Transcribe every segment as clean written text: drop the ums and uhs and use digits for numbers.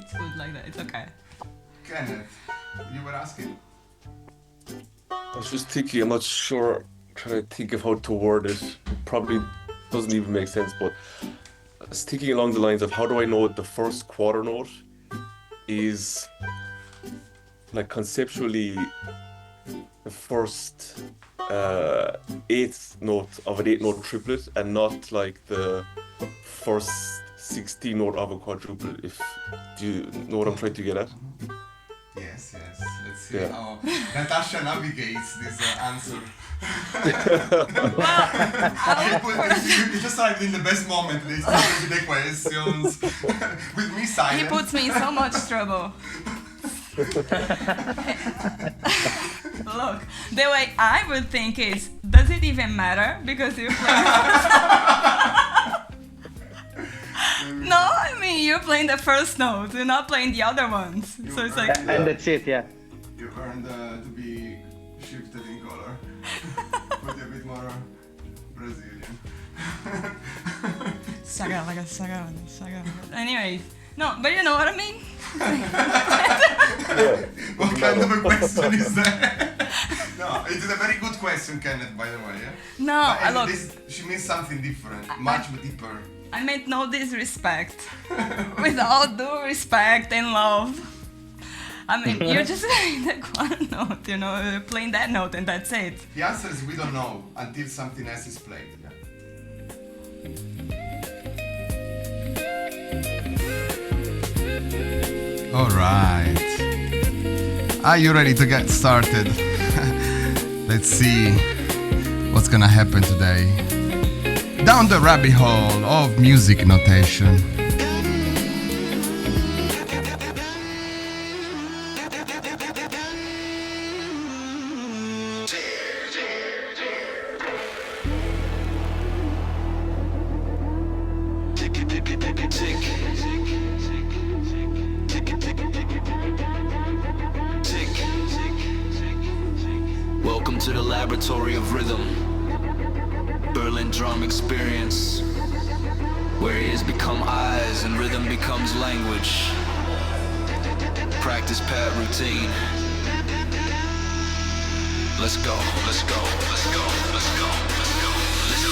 It's good like that. It's okay. Kenneth, you were asking? I was just thinking, I'm not sure, trying to think of how to word it. It probably doesn't even make sense, but I was thinking along the lines of how do I know the first quarter note is like conceptually the first eighth note of an 8-note triplet and not like the first 16 note of a quadruple. Do you know what I'm trying to get at? Yes. Let's see Yeah. how Natasha navigates this answer. You just arrived in the best moment. They started with the questions. With me silent. He puts me in so much trouble. Look, the way I would think is, does it even matter? Because you play. No, I mean you're playing the first note, you're not playing the other ones. So it's like. And that's it, yeah. You earned to be shifted in color. But a bit more Brazilian. Anyways, no, but you know what I mean? What kind of a question is that? No, it is a very good question, Kenneth, by the way. Yeah? No, But look, she means something different, much deeper. I meant no disrespect. With all due respect and love. I mean, you're just playing the one note, you know, you're playing that note and that's it. The answer is we don't know until something else is played. Yeah? All right. Are you ready to get started? Let's see what's gonna happen today. Down the rabbit hole of music notation. Welcome to the laboratory of rhythm, Berlin drum experience, where ears become eyes and rhythm becomes language. Practice pad routine. Let's go, let's go, let's go, let's go, let's go, let's go.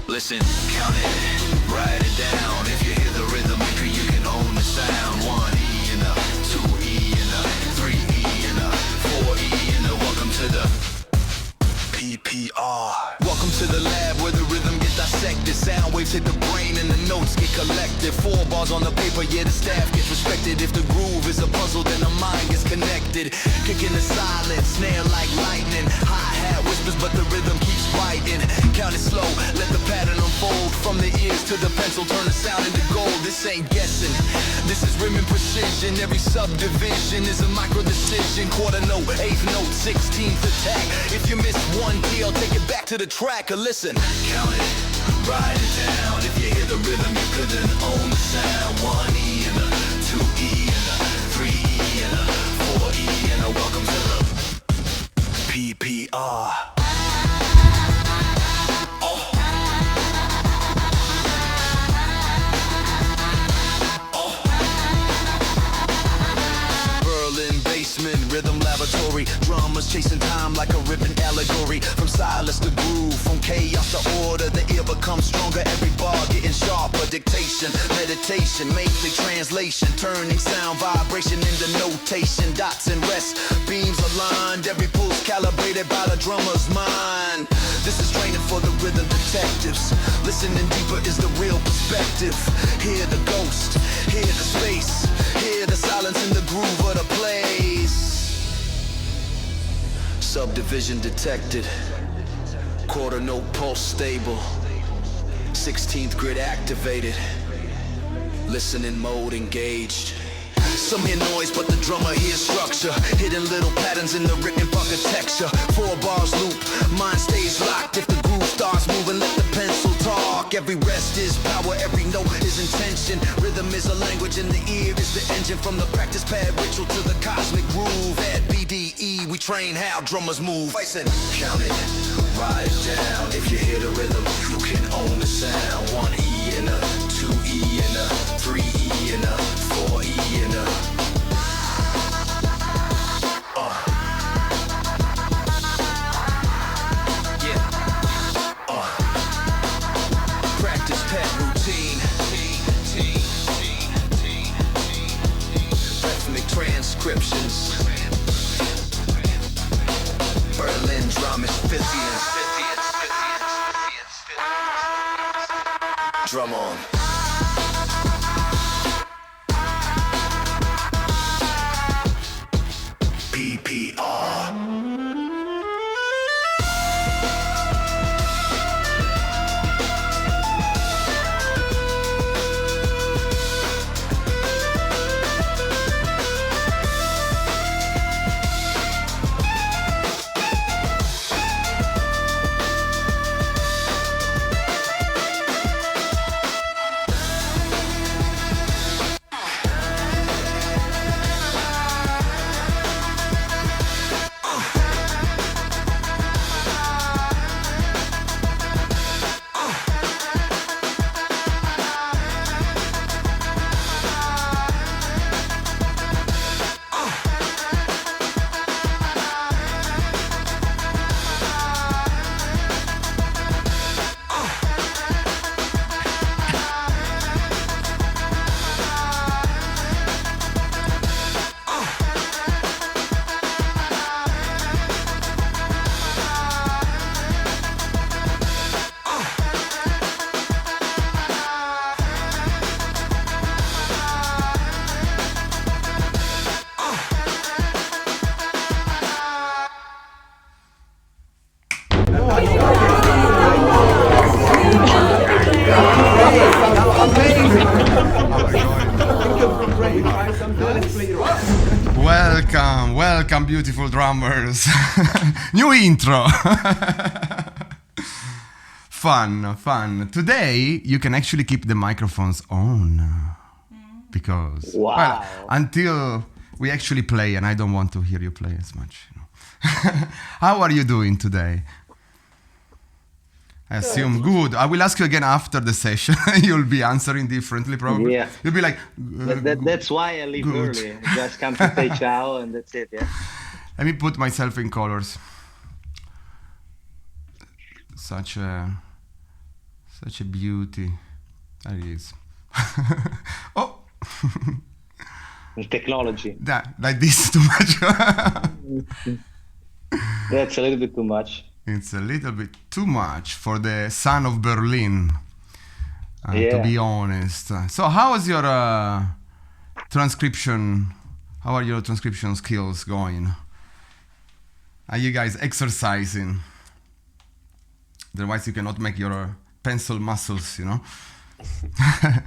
Listen, count it, write it down. If you hear the rhythm, maybe you can own the sound. 1 E and a 2 E and a 3 E and a 4 E and a welcome to the PPR. Welcome to the lab where the rhythm gets dissected. Sound waves hit the brain and the notes get collected. 4 bars on the paper, yeah, the staff gets respected. If the groove is a puzzle, then the mind gets connected. Kicking the silence, snare like lightning. Hi-hat whispers, but the rhythm keeps biting. Count it slow, let the pattern unfold. From the ears to the pencil, turn the sound into gold. This ain't guessing, this is rhythm precision. Every subdivision is a micro decision. Quarter note, 8th note, 16th attack. If you miss one key, I'll take it back to the track. Or listen, count it, write it down. If you hear the rhythm, you couldn't own the sound. 1 E and a 2 E and a 3 E and a 4 E and a welcome to the PPR. Rhythm laboratory, drummers chasing time like a ribbon allegory. From silence to groove, from chaos to order, the ear becomes stronger. Every bar getting sharper. Dictation, meditation, make the translation, turning sound vibration into notation. Dots and rest, beams aligned. Every pulse calibrated by the drummer's mind. This is training for the rhythm detectives. Listening deeper is the real perspective. Hear the ghost, hear the space, hear the silence in the groove of the place. Subdivision detected. Quarter note pulse stable. 16th grid activated. Listening mode engaged. Some hear noise, but the drummer hears structure. Hidden little patterns in the rhythmic architecture. 4 bars loop, mind stays locked. If the groove starts moving, let the pencil talk. Every rest is power, every note is intention. Rhythm is a language and the ear is the engine. From the practice pad ritual to the cosmic groove. At BDE, we train how drummers move. Count it, rise down. If you hear the rhythm, you can own the sound. 1 E and a 2 E and a 3 E and a 4 E and a practice pad routine. Rhythmic transcriptions. Berlin drum is 50th. Drum on. PPR. Welcome, beautiful drummers. New intro. Fun. Today you can actually keep the microphones on because well, until we actually play, and I don't want to hear you play as much. How are you doing today? I assume good. I will ask you again after the session. You'll be answering differently, probably. Yeah. You'll be like. That's why I leave good. early. Just come to say ciao, and that's it. Yeah. Let me put myself in colors. Such a beauty. There it is. Oh. Technology. Like this too much. That's a little bit too much. It's a little bit too much for the son of Berlin, to be honest. So how is your transcription? How are your transcription skills going? Are you guys exercising? Otherwise you cannot make your pencil muscles, you know?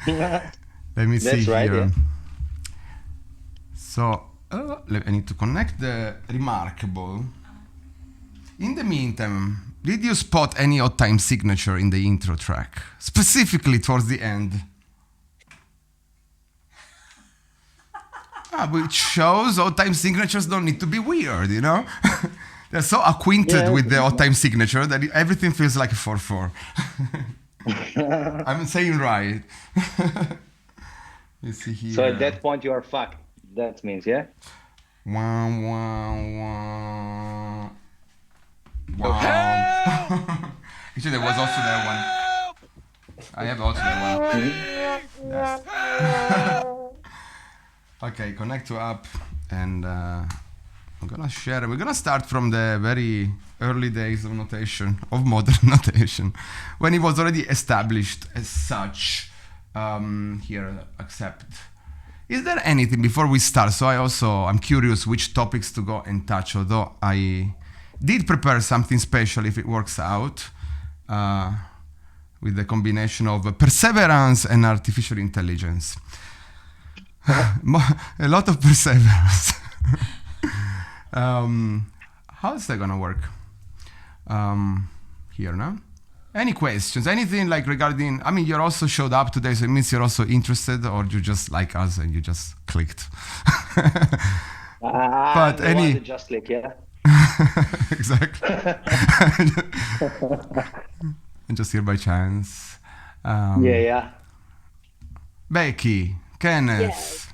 Let me see. That's right, here. Yeah. So I need to connect the remarkable. In the meantime, did you spot any odd time signature in the intro track? Specifically towards the end? Which shows odd time signatures don't need to be weird, you know? They're so acquainted with the odd time signature that everything feels like a 4/4. I'm saying right. You see here. So at that point you are fucked. That means, yeah? Wow. Actually, there was also that one. I have also that one. Yes. Okay, connect to app, and I'm gonna share. We're gonna start from the very early days of notation, of modern notation, when it was already established as such. Here, accept. Is there anything before we start? So I'm curious which topics to go and touch. Although I did prepare something special if it works out, with the combination of perseverance and artificial intelligence. A lot of perseverance. How is that gonna work? Here now. Any questions? Anything like regarding? I mean, you also showed up today, so it means you're also interested, or you just like us and you just clicked. But any just click, yeah. Exactly. And just here by chance. Yeah. Becky, Kenneth. Yes.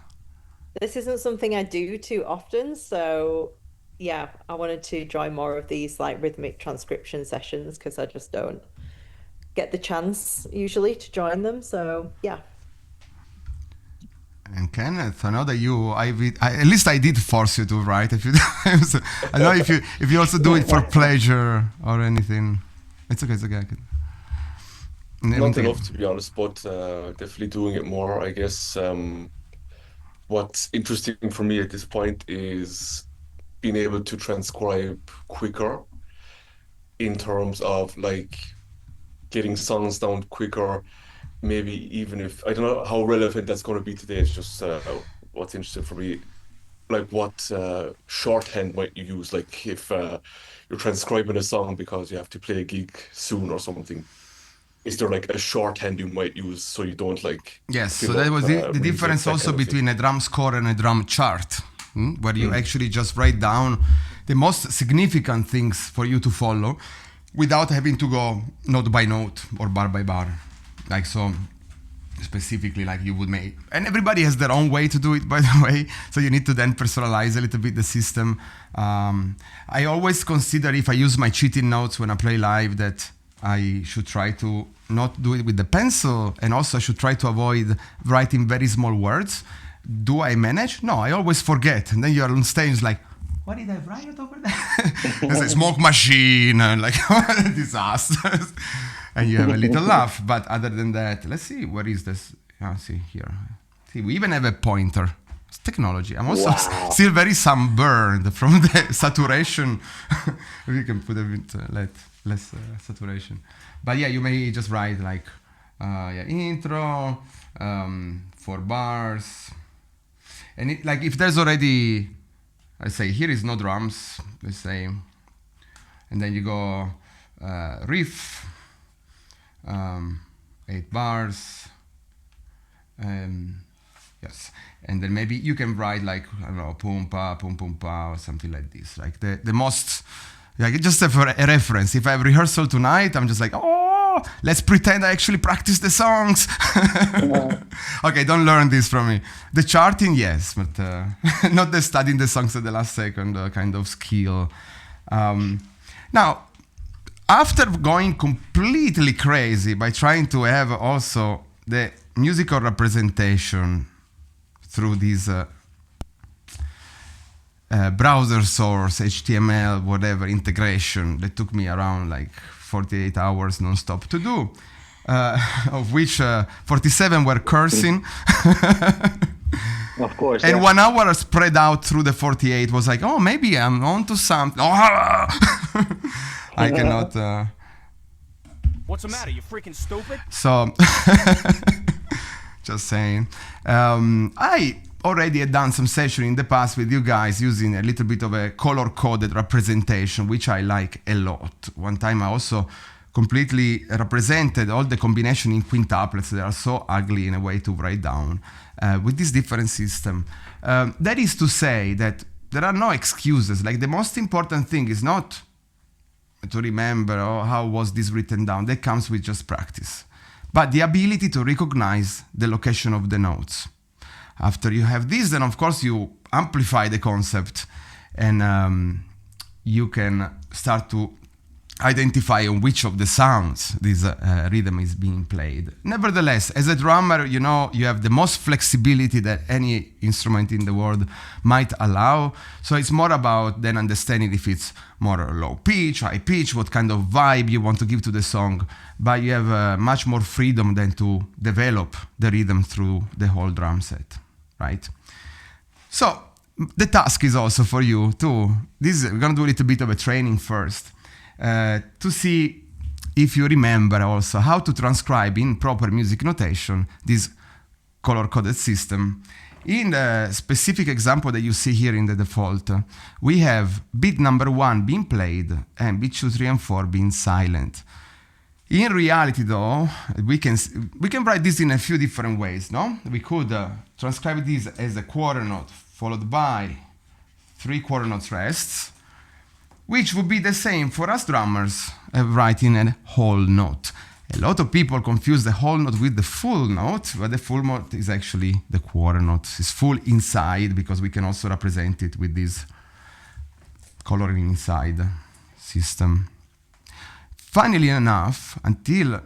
This isn't something I do too often, so yeah, I wanted to join more of these like rhythmic transcription sessions because I just don't get the chance usually to join them. So yeah. And Kenneth, I know that at least I did force you to write. If you, I know if you also do it for pleasure or anything. It's okay. Not enough, to be honest, but definitely doing it more. I guess what's interesting for me at this point is being able to transcribe quicker in terms of like getting songs down quicker. Maybe even if I don't know how relevant that's going to be today. It's just what's interesting for me, like what shorthand might you use? Like if you're transcribing a song because you have to play a gig soon or something. Is there like a shorthand you might use so you don't like? Yes, so that was the difference also between a drum score and a drum chart, where you actually just write down the most significant things for you to follow without having to go note by note or bar by bar. Like so specifically like you would make. And everybody has their own way to do it, by the way. So you need to then personalize a little bit the system. I always consider if I use my cheating notes when I play live that I should try to not do it with the pencil, and also I should try to avoid writing very small words. Do I manage? No, I always forget. And then you're on stage like, what did I write over there? It's a smoke machine and like disasters. And you have a little laugh. But other than that, let's see, what is this? See here. See, we even have a pointer. It's technology. I'm also still very sunburned from the saturation. We can put a bit less saturation. But yeah, you may just write like intro, 4 bars. And it, like if there's already, I say here is no drums, let's say, and then you go riff, 8 bars, yes, and then maybe you can write like, I don't know, pum pa, or something like this, like the most, like just for a reference. If I have rehearsal tonight, I'm just like, oh, let's pretend I actually practice the songs. Okay, don't learn this from me. The charting, yes, but not the studying the songs at the last second kind of skill. Now, after going completely crazy by trying to have also the musical representation through this browser source, HTML, whatever, integration that took me around like 48 hours non-stop to do, of which 47 were cursing. Of course. And 1 hour spread out through the 48 was like, oh, maybe I'm onto something. I cannot. What's the matter? You freaking stupid? So, just saying. I already had done some session in the past with you guys using a little bit of a color-coded representation, which I like a lot. One time I also completely represented all the combination in quintuplets that are so ugly in a way to write down with this different system. That is to say that there are no excuses. Like the most important thing is not to remember, oh, how was this written down. That comes with just practice. But the ability to recognize the location of the notes. After you have this, then of course you amplify the concept and you can start to identify on which of the sounds this rhythm is being played. Nevertheless, as a drummer, you know, you have the most flexibility that any instrument in the world might allow. So it's more about then understanding if it's more low pitch, high pitch, what kind of vibe you want to give to the song. But you have much more freedom than to develop the rhythm through the whole drum set, right? So the task is also for you too. We're gonna do a little bit of a training first. To see if you remember also how to transcribe in proper music notation this color-coded system. In the specific example that you see here in the default, we have beat number 1 being played and beat 2, 3, and 4 being silent. In reality, though, we can write this in a few different ways, no? We could transcribe this as a quarter note followed by 3 quarter note rests, which would be the same for us drummers writing a whole note. A lot of people confuse the whole note with the full note, but the full note is actually the quarter note. It's full inside because we can also represent it with this coloring inside system. Funnily enough, until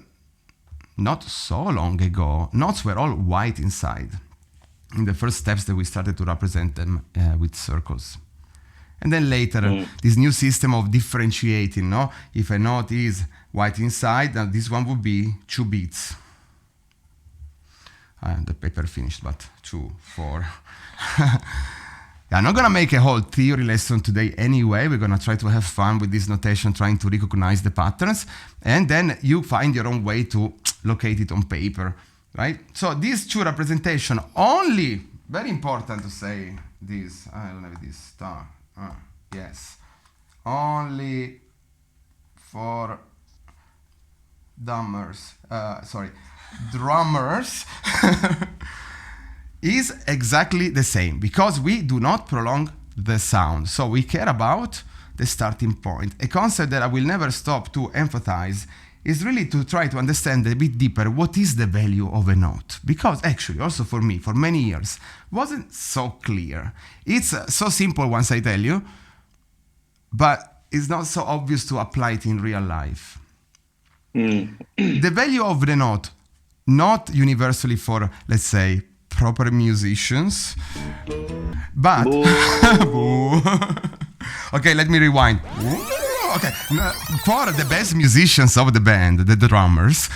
not so long ago, notes were all white inside. In the first steps that we started to represent them with circles. And then later, this new system of differentiating, no? If a note is white inside, then this one would be 2 beats. The paper finished, but 2, 4. I'm not going to make a whole theory lesson today anyway. We're going to try to have fun with this notation, trying to recognize the patterns. And then you find your own way to locate it on paper, right? So these 2 representations only, very important to say this. I don't have this star. Yes. Only for drummers is exactly the same because we do not prolong the sound. So we care about the starting point. A concept that I will never stop to emphasize is really to try to understand a bit deeper what is the value of a note. Because actually, also for me, for many years, wasn't so clear. It's so simple once I tell you, but it's not so obvious to apply it in real life. The value of the note, not universally for, let's say, proper musicians, but... Okay, let me rewind. Okay, for the best musicians of the band, the drummers.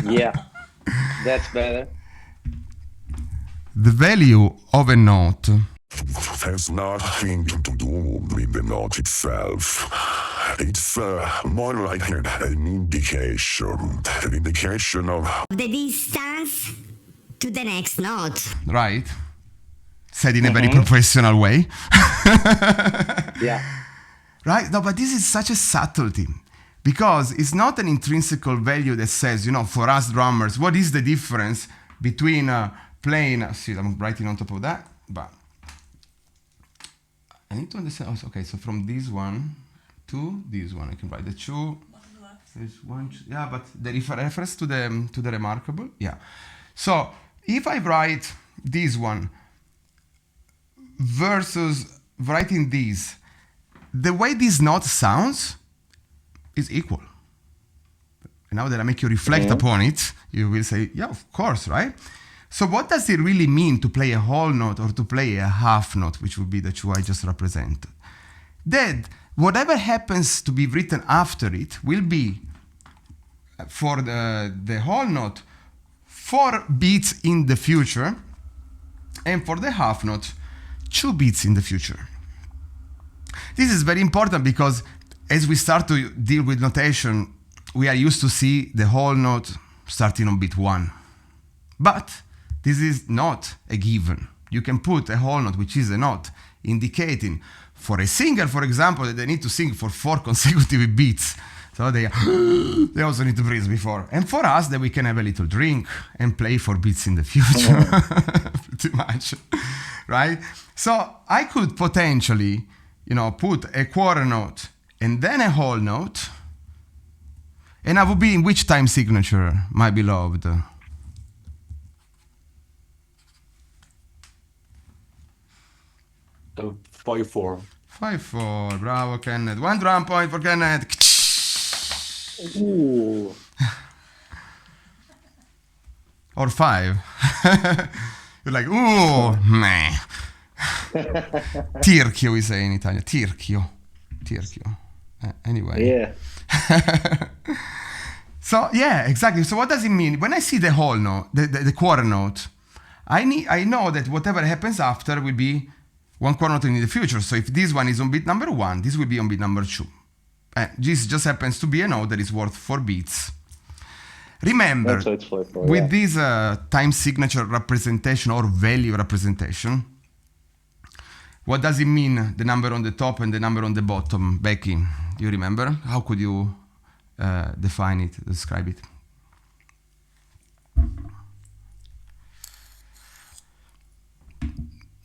Yeah, that's better. The value of a note has nothing to do with the note itself. It's more like an indication of the distance to the next note. Right? Said in a very professional way. Yeah. Right? No, but this is such a subtlety because it's not an intrinsic value that says, for us drummers, what is the difference between playing, see, I'm writing on top of that, but I need to understand, okay, so from this one to this one, I can write the 2, there's 1, 2, yeah, but the reference to the remarkable, yeah. So if I write this one versus writing this, the way this note sounds is equal. Now that I make you reflect upon it, you will say, yeah, of course, right? So what does it really mean to play a whole note or to play a half note, which would be the 2 I just represented? That whatever happens to be written after it will be, for the whole note, 4 beats in the future, and for the half note, 2 beats in the future. This is very important because as we start to deal with notation, we are used to see the whole note starting on beat 1. But this is not a given. You can put a whole note, which is a note, indicating for a singer, for example, that they need to sing for 4 consecutive beats. So they also need to breathe before. And for us, that we can have a little drink and play 4 beats in the future. Pretty much. Right? So I could potentially, put a quarter note and then a whole note. And I would be in which time signature, my beloved? 5/4. 5/4, bravo Kenneth. 1 drum point for Kenneth. Ooh. Or 5. You're like, ooh, meh. Tirchio, we say in Italian. Tirchio. Anyway. Yeah. So, yeah, exactly. So what does it mean? When I see the whole note, the quarter note, I know that whatever happens after will be 1 quarter note in the future. So if this one is on beat number 1, this will be on beat number 2. This just happens to be a note that is worth 4 beats. Remember, with this time signature representation or value representation, what does it mean, the number on the top and the number on the bottom? Becky, do you remember? How could you define it, describe it.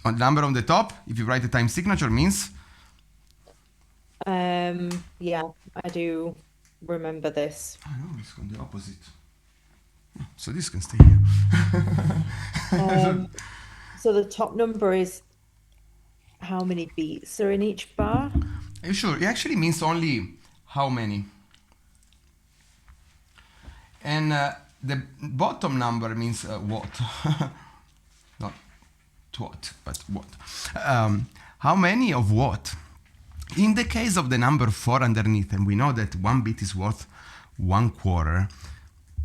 On number on the top, if you write a time signature, means yeah, I do remember this. I know it's on the opposite. So this can stay here. So the top number is how many beats are in each bar? Are you sure? It actually means only how many. And the bottom number means what. Not what, but what. How many of what? In the case of the number 4 underneath, and we know that 1 beat is worth 1/4,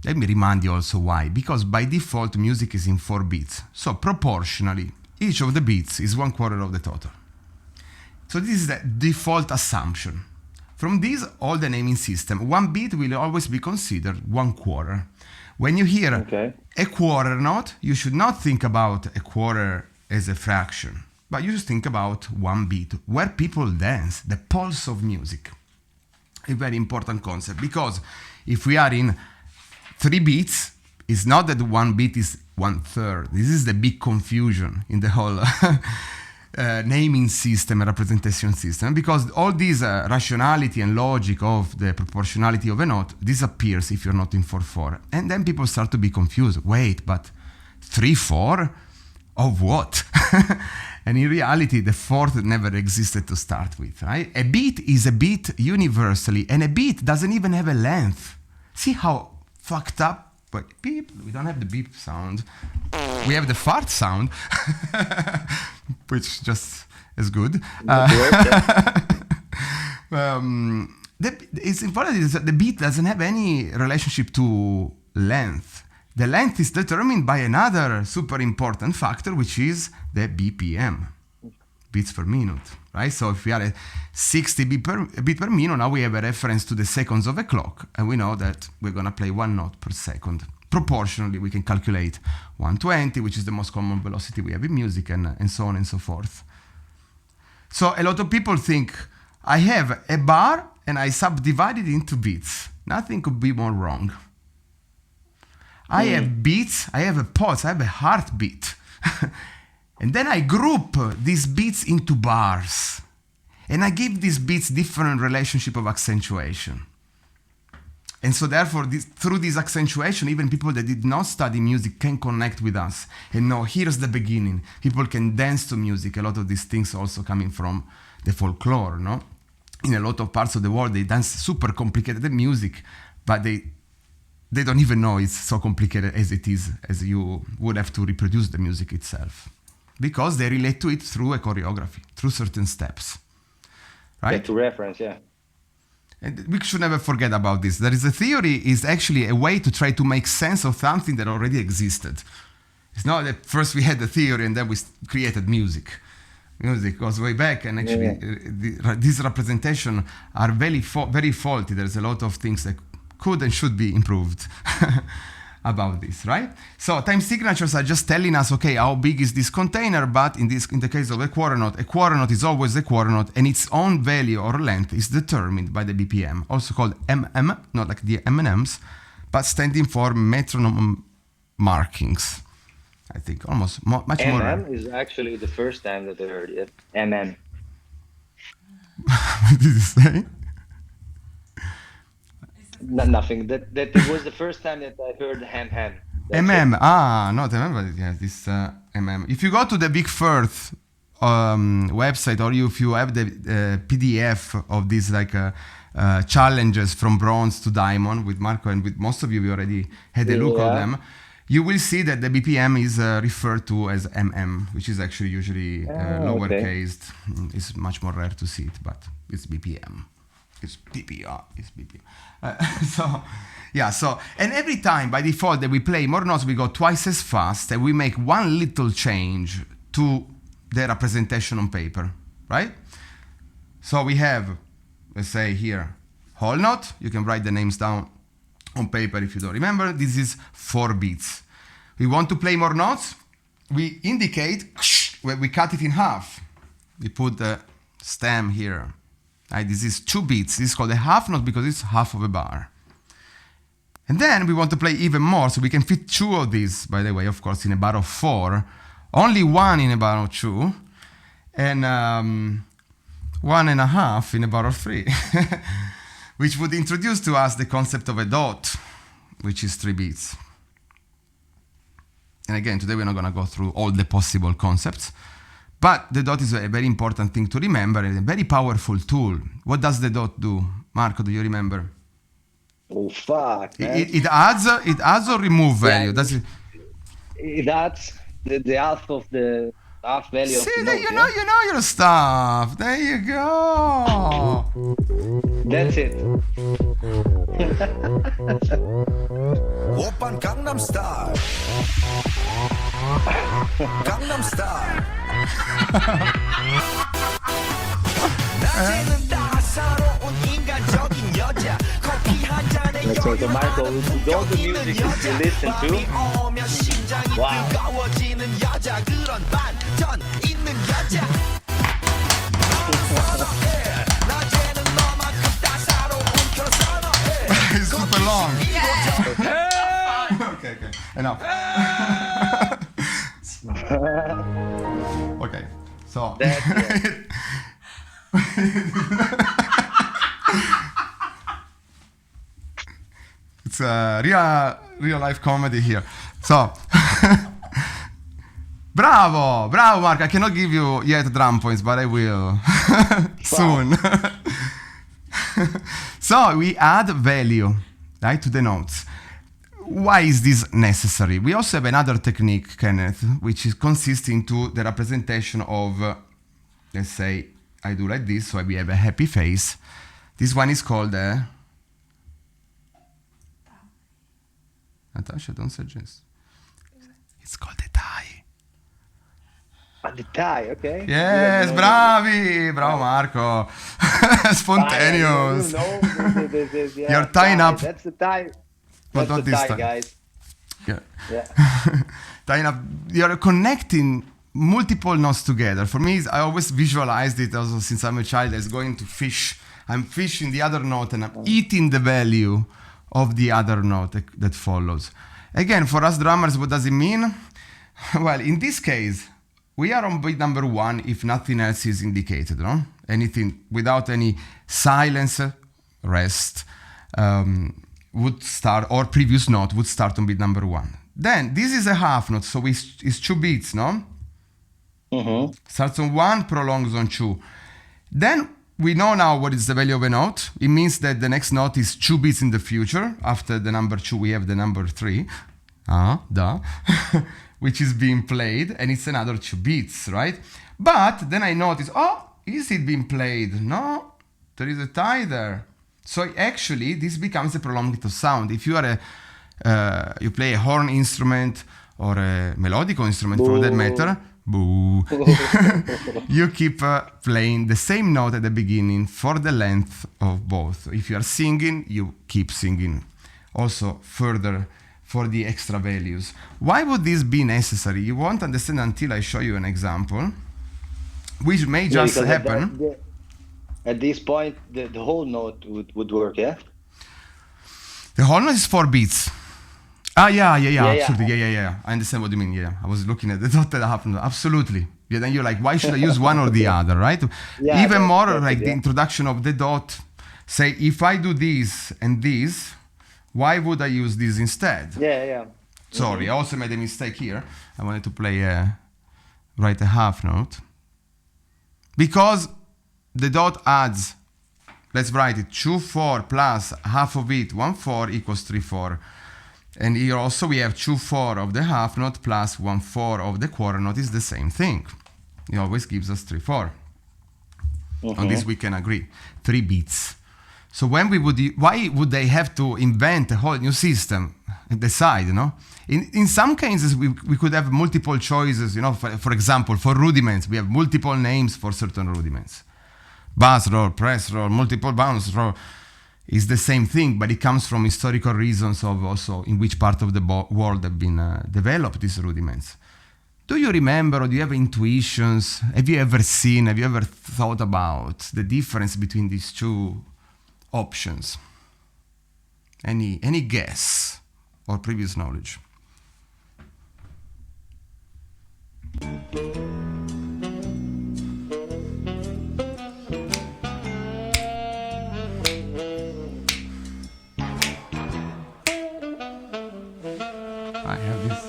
let me remind you also why. Because by default, music is in 4 beats. So proportionally, each of the beats is 1/4 of the total. So this is the default assumption. From this, all the naming system, 1 beat will always be considered 1/4. When you hear a quarter note, you should not think about a quarter as a fraction, but you just think about 1 beat, where people dance, the pulse of music. A very important concept, because if we are in 3 beats, it's not that 1 beat is 1/3. This is the big confusion in the whole naming system and representation system, because all this rationality and logic of the proportionality of a note disappears if you're not in 4/4. And then people start to be confused. Wait, but 3/4 of what? And in reality, the fourth never existed to start with, right? A beat is a beat universally, and a beat doesn't even have a length. See how fucked up? But beep, we don't have the beep sound. We have the fart sound, which just is good. It's important is that the beat doesn't have any relationship to length. The length is determined by another super important factor, which is the BPM, beats per minute, right? So if we are at 60 beat per minute, now we have a reference to the seconds of a clock, and we know that we're gonna play 1 note per second. Proportionally, we can calculate 120, which is the most common velocity we have in music, and so on and so forth. So a lot of people think, I have a bar and I subdivide it into beats. Nothing could be more wrong. I have beats, I have a pulse, I have a heartbeat. And then I group these beats into bars. And I give these beats different relationship of accentuation. And so therefore, through this accentuation, even people that did not study music can connect with us and know, here's the beginning. People can dance to music. A lot of these things also coming from the folklore, no? In a lot of parts of the world, they dance super complicated music, but they don't even know it's so complicated as it is, as you would have to reproduce the music itself. Because they relate to it through a choreography, through certain steps. Right? Yeah, to reference, yeah. And we should never forget about this. There is a theory is actually a way to try to make sense of something that already existed. It's not that first we had the theory and then we created music. Music goes way back, and actually these representations are very faulty. There's a lot of things that could and should be improved about this, right? So time signatures are just telling us, okay, how big is this container? But in the case of a quarter note is always a quarter note, and its own value or length is determined by the BPM, also called MM, not like the M&Ms, but standing for metronome markings. I think almost much more. MM is actually the first time that I heard it. MM. What did you say? Nothing. That it was the first time that I heard ham. MM. Not MM. Yeah, this MM. If you go to the Big Firth website, or if you have the PDF of these challenges from bronze to diamond with Marco, and with most of you, we already had a look at them. You will see that the BPM is referred to as MM, which is actually usually lowercase. It's much more rare to see it, but it's BPM. It's PPR. It's BPM. And every time by default that we play more notes, we go twice as fast, and we make one little change to the representation on paper, right? So we have, let's say here, whole note. You can write the names down on paper if you don't remember. This is 4 beats. We want to play more notes. We indicate, we cut it in half. We put the stem here. Right, this is 2 beats. This is called a half note because it's half of a bar. And then we want to play even more, so we can fit 2 of these, by the way, of course, in a bar of 4. Only 1 in a bar of 2. And 1.5 in a bar of 3. Which would introduce to us the concept of a dot, which is 3 beats. And again, today we're not going to go through all the possible concepts. But the dot is a very important thing to remember and a very powerful tool. What does the dot do? Marco, do you remember? Oh, fuck, man. It adds or remove value? Does it? It adds the half of the half value of the note, you know your stuff. There you go. That's it. 오빤 강남 스타일. 강남 스타일. 낮에는 따사로운 인간적인 여자. 커피 한 잔에 Let's go to Marco. All the music you listen to. 오면 심장이 Wow. 뜨거워지는 여자. 그런 반전 있는 여자. 낮에는 너만큼 따사로운 그런 선어해. It's super long. Okay, enough. Okay, so it's a real life comedy here. So bravo, Mark. I cannot give you yet drum points, but I will soon. So we add value, right, to the notes. Why is this necessary? We also have another technique, Kenneth, which is consisting to the representation of, let's say, I do like this, so we have a happy face. This one is called Natasha, don't suggest. It's called a tie. The tie, okay. Yes, bravi! Bravo, Marco. Spontaneous. You're tying up. That's the tie. But That's not the this tie, time. guys. Yeah. Yeah. Tying up. You're connecting multiple notes together. For me, I always visualized it also since I'm a child as going to fish. I'm fishing the other note and I'm eating the value of the other note that follows. Again, for us drummers, what does it mean? Well, in this case, we are on beat number 1 if nothing else is indicated, no? Anything without any silence, rest, would start, or previous note would start on beat number 1. Then, this is a half note, so it's 2 beats, no? Mm-hmm. Starts on 1, prolongs on 2. Then, we know now what is the value of a note. It means that the next note is 2 beats in the future. After the number 2, we have the number 3. Which is being played, and it's another 2 beats, right? But then I notice, is it being played? No, there is a tie there. So actually, this becomes a prolonged sound. If you are you play a horn instrument or a melodical instrument for that matter, boo, you keep playing the same note at the beginning for the length of both. If you are singing, you keep singing. Also, further for the extra values. Why would this be necessary? You won't understand until I show you an example, which may just happen. At this point, the whole note would work, yeah? The whole note is 4 beats. Absolutely. Yeah. I understand what you mean. Yeah, I was looking at the dot that happened. Absolutely. Yeah, then you're like, why should I use one or the other, right? Yeah, even more like the introduction of the dot. Say, if I do this and this, why would I use this instead? Yeah. Sorry, I also made a mistake here. I wanted to play write a half note. Because the dot adds, let's write it, 2/4 plus half of it, 1/4 equals 3/4. And here also we have 2/4 of the half note plus 1/4 of the quarter note is the same thing. It always gives us 3/4. On this we can agree. 3 beats. So when why would they have to invent a whole new system and decide, you know? In some cases, we could have multiple choices, you know, for example, for rudiments, we have multiple names for certain rudiments. Bass roll, press roll, multiple bounce roll is the same thing, but it comes from historical reasons of also in which part of the world have been developed, these rudiments. Do you remember, or do you have intuitions? Have you ever thought about the difference between these two options? Any guess or previous knowledge? I have this.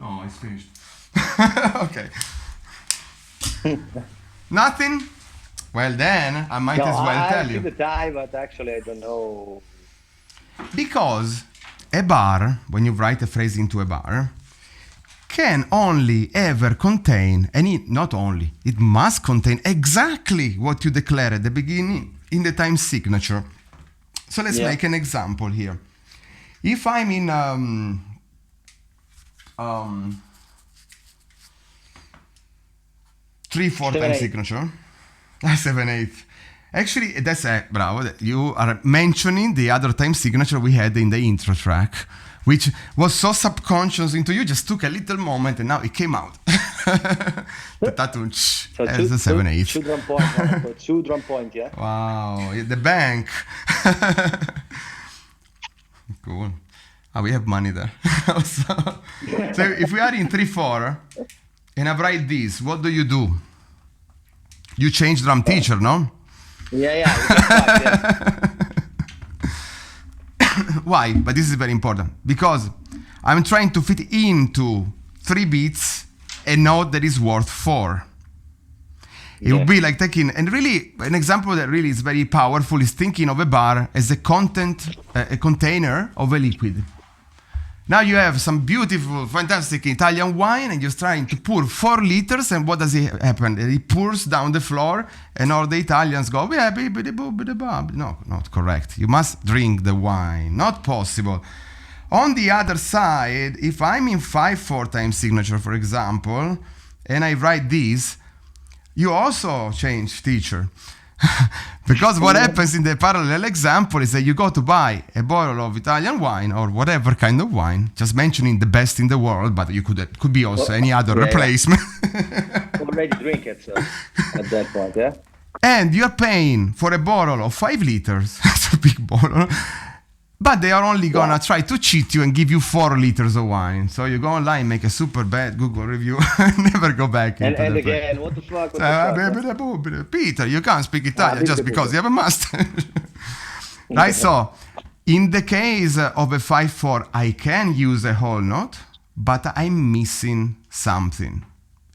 Oh, it's finished. Okay. Nothing? Well, then I might as well tell you. I see the tie, but actually I don't know. Because a bar, when you write a phrase into a bar, can only ever contain, not only, it must contain exactly what you declare at the beginning in the time signature. So let's make an example here. If I'm in 3/4 time signature, 7/8. Actually, that's bravo. You are mentioning the other time signature we had in the intro track, which was so subconscious into you, just took a little moment and now it came out. The tattoo, So as the 7/8. Two drum point, huh? So 2 drum point, yeah? Wow, the bank. Cool. We have money there. So if we are in 3/4 and I write this, what do? You change drum teacher, no? Yeah. Why? But this is very important because I'm trying to fit into 3 beats a note that is worth 4. It would be like taking, and really an example that really is very powerful is thinking of a bar as a container of a liquid. Now you have some beautiful, fantastic Italian wine and you're trying to pour 4 liters, and what does it happen? It pours down the floor and all the Italians go, no, not correct. You must drink the wine. Not possible. On the other side, if I'm in 5/4 time signature, for example, and I write this, you also change teacher. Because what happens in the parallel example is that you go to buy a bottle of Italian wine or whatever kind of wine, just mentioning the best in the world, but you could be also any other replacement. Already drink it, so at that point, yeah? And you're paying for a bottle of 5 liters, it's a big bottle, but they are only gonna try to cheat you and give you 4 liters of wine. So you go online, make a super bad Google review, never go back into And the again, what the fuck? Peter, you can't speak Italian just because you have a mustache. Right, so in the case of a 5/4, I can use a whole note, but I'm missing something.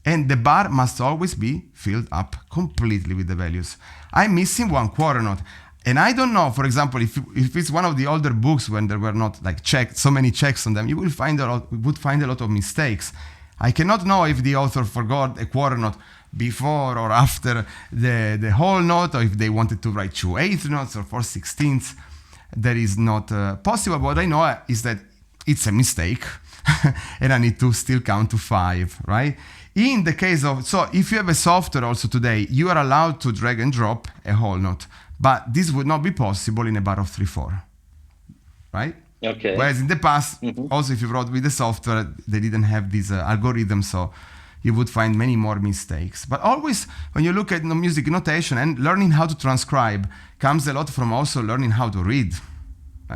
And the bar must always be filled up completely with the values. I'm missing 1/4 note. And I don't know, for example, if it's one of the older books when there were not like so many checks on them, you would find a lot of mistakes. I cannot know if the author forgot a 1/4 note before or after the whole note, or if they wanted to write 2/8 notes or 4/16. That is not possible. What I know is that it's a mistake and I need to still count to 5, right? In the case of, so if you have a software also today, you are allowed to drag and drop a whole note. But this would not be possible in a bar of 3/4, right? Okay. Whereas in the past, also if you wrote with the software, they didn't have this algorithm, so you would find many more mistakes. But always, when you look at music notation and learning how to transcribe, comes a lot from also learning how to read.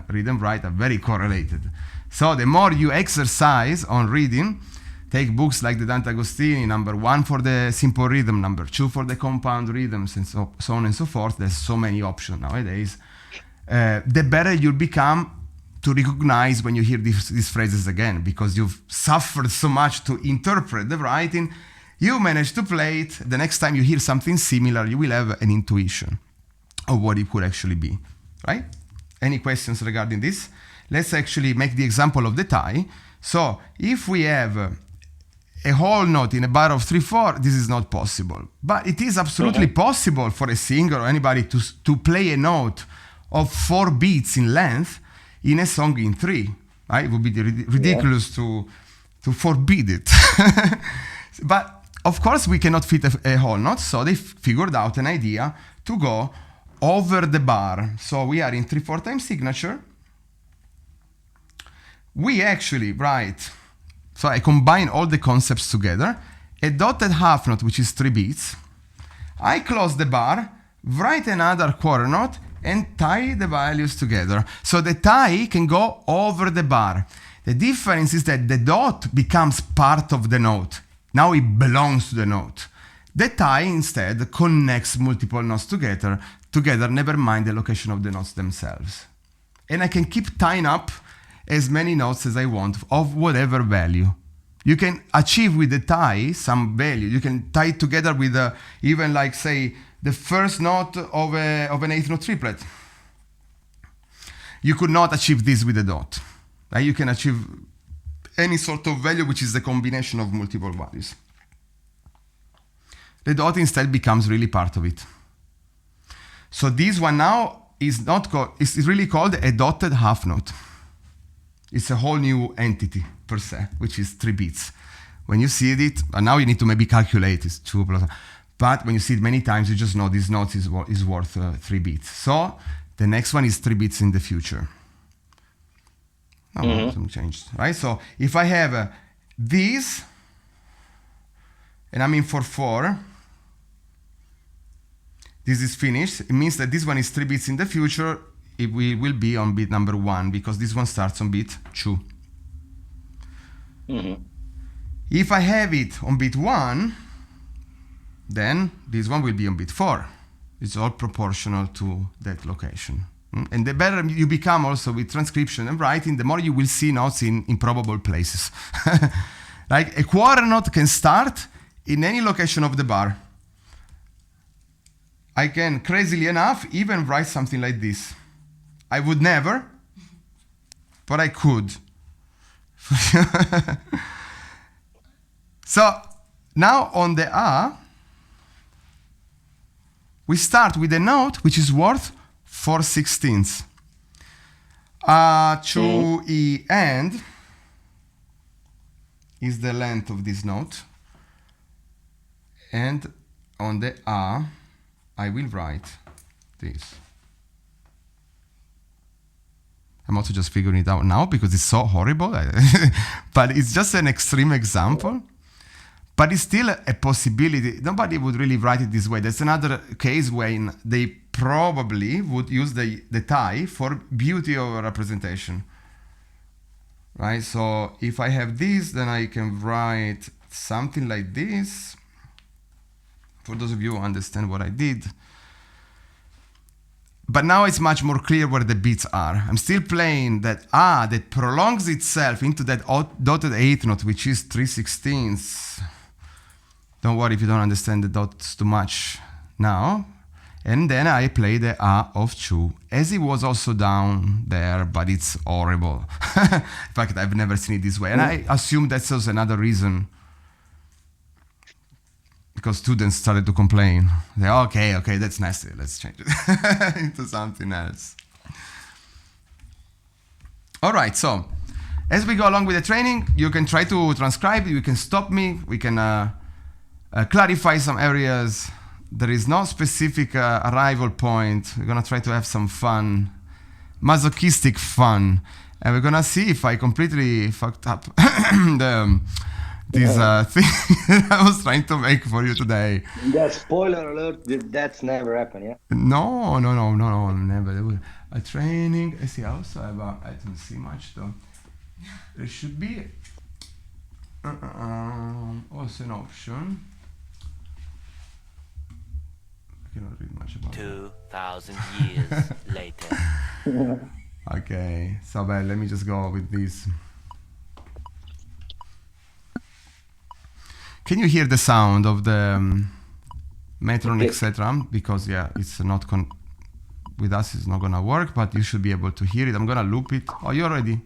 Read and write are very correlated. So the more you exercise on reading, take books like the Dante Agostini, number 1 for the simple rhythm, number 2 for the compound rhythms, and so on and so forth. There's so many options nowadays. The better you'll become to recognize when you hear these phrases again, because you've suffered so much to interpret the writing. You manage to play it. The next time you hear something similar, you will have an intuition of what it could actually be, right? Any questions regarding this? Let's actually make the example of the tie. So if we have a whole note in a bar of 3/4, this is not possible. But it is absolutely possible for a singer or anybody to play a note of 4 beats in length in a song in 3. Right? It would be ridiculous to forbid it. But of course we cannot fit a whole note, so they figured out an idea to go over the bar. So we are in 3/4 time signature. We actually write, so I combine all the concepts together, a dotted half note, which is 3 beats. I close the bar, write another quarter note, and tie the values together. So the tie can go over the bar. The difference is that the dot becomes part of the note. Now it belongs to the note. The tie instead connects multiple notes together, never mind the location of the notes themselves. And I can keep tying up as many notes as I want of whatever value. You can achieve with the tie some value. You can tie it together with even like say the first note of an eighth note triplet. You could not achieve this with a dot. Right? You can achieve any sort of value which is the combination of multiple values. The dot instead becomes really part of it. So this one now is not called, it's really called a dotted half note. It's a whole new entity per se, which is 3 bits. When you see it, and now you need to maybe calculate it's 2 plus, but when you see it many times, you just know this note is worth 3 bits. So the next one is 3 bits in the future. Some changed, right? So if I have this, and I'm in for 4, this is finished. It means that this one is 3 bits in the future. It will be on bit number 1 because this one starts on bit 2. If I have it on bit 1, then this one will be on bit 4. It's all proportional to that location. And the better you become also with transcription and writing, the more you will see notes in improbable places. Like a quarter note can start in any location of the bar. I can, crazily enough, even write something like this. I would never, but I could. So now on the A, we start with a note which is worth 4/16. To E end is the length of this note. And on the A, I will write this. I'm also just figuring it out now because it's so horrible. But it's just an extreme example. But it's still a possibility. Nobody would really write it this way. There's another case when they probably would use the tie for beauty of representation. Right? So if I have this, then I can write something like this. For those of you who understand what I did. But now it's much more clear where the bits are. I'm still playing that A that prolongs itself into that dotted eighth note, which is 3/16. Don't worry if you don't understand the dots too much now. And then I play the A of 2, as it was also down there, but it's horrible. In fact, I've never seen it this way. And I assume that's also another reason. Because students started to complain. They okay, that's nasty. Let's change it into something else. All right, so as we go along with the training, you can try to transcribe. You can stop me. We can clarify some areas. There is no specific arrival point. We're going to try to have some fun, masochistic fun. And we're going to see if I completely fucked up this thing I was trying to make for you today. That spoiler alert, that's never happened, yeah? No, never. A training, I see also I don't see much though. There should be also an option. I cannot read much about 2,000 years later. Okay, so let me just go with this. Can you hear the sound of the metronome, etc.? Because it's not with us. It's not gonna work, but you should be able to hear it. I'm gonna loop it. Oh, you already?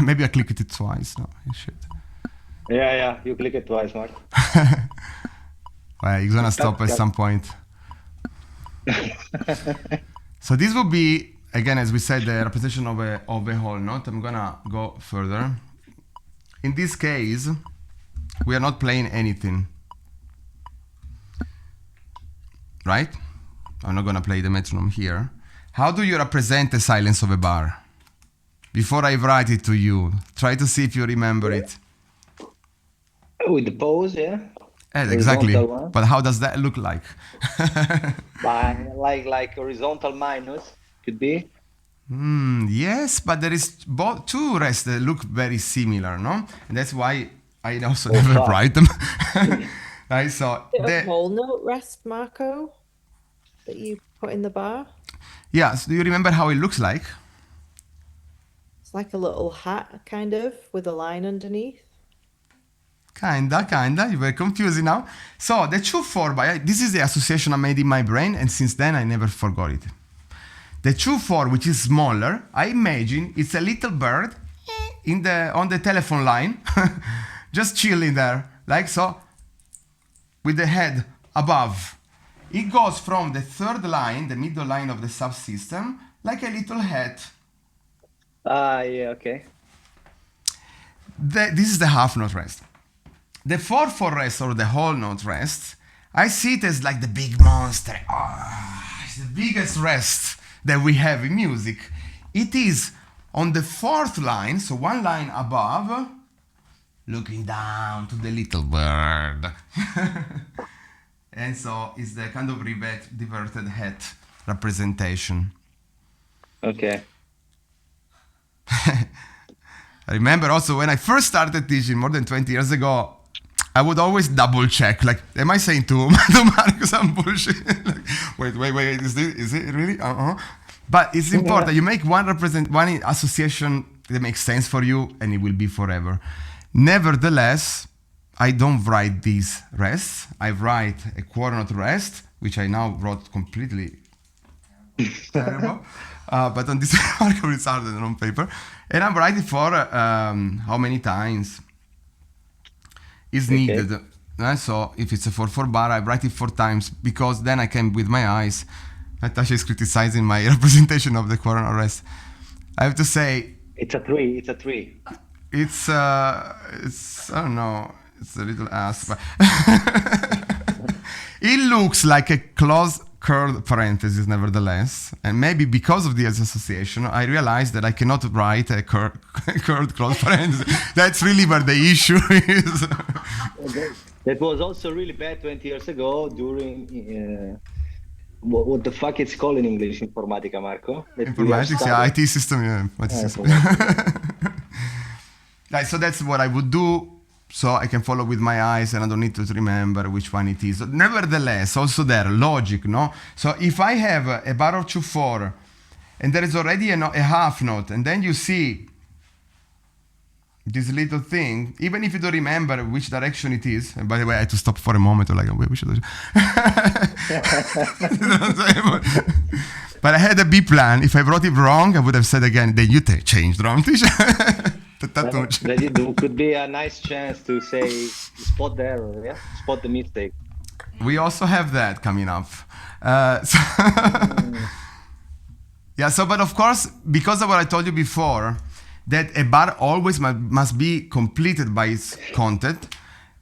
Maybe I clicked it twice. No, I should. Yeah. You click it twice, Mark. Well, it's gonna stop at some point. So this will be, again, as we said, the representation of a whole note. I'm gonna go further. In this case, we are not playing anything, right? I'm not gonna play the metronome here. How do you represent the silence of a bar? Before I write it to you, try to see if you remember it. With the pause, yeah. Exactly. Horizontal one? But how does that look like? Like horizontal minus could be. Yes, but there is two rests that look very similar, no? And that's why I also never fuck. write them. Right, so Is it a whole note rest, Marco, that you put in the bar? yeah, so do you remember how it looks like? It's like a little hat, kind of, with a line underneath. Kinda, you were confusing now. So the 2-4 this is the association I made in my brain, and since then I never forgot it. The 2-4, which is smaller, I imagine it's a little bird on the telephone line, just chilling there, like so, with the head above. It goes from the third line, the middle line of the subsystem, like a little hat. Yeah, okay. This is the half note rest. The 4-4 rest or the whole note rest, I see it as like the big monster. It's the biggest rest that we have in music. It is on the fourth line, so one line above, looking down to the little bird. And so it's the kind of diverted head representation. Okay. I remember also when I first started teaching more than 20 years ago, I would always double check, like, am I saying to Marco some bullshit? Like, wait, is it really? But it's important. You make one association that makes sense for you, and it will be forever. Nevertheless, I don't write these rests. I write a quarter note rest, which I now wrote completely terrible. But on this Marco it's harder on paper. And I'm writing for how many times is needed. So if it's a 4-4 bar, I write it 4 times, because then I can, with my eyes, Natasha is criticizing my representation of the quarter note rest. I have to say, It's a 3. It's a 3. it's I don't know, it's a little ass, but it looks like a closed curved parenthesis nevertheless, and maybe because of the association I realized that I cannot write a curved closed parenthesis. That's really where the issue is. That was also really bad 20 years ago during what the fuck it's called in English, informatica, Marco? Informatics, yeah, IT system, yeah. Like, so that's what I would do, so I can follow with my eyes and I don't need to remember which one it is. Nevertheless, also there, logic, no? So if I have a bar of 2-4 and there is already a half note, and then you see this little thing, even if you don't remember which direction it is, and by the way, I had to stop for a moment, or like, wait, we should. But I had a B plan. If I wrote it wrong, I would have said again, then you change drum teacher. That could be a nice chance to say, spot the error, yeah? Spot the mistake. We also have that coming up. Yeah, so, but of course, because of what I told you before, that a bar always must be completed by its content,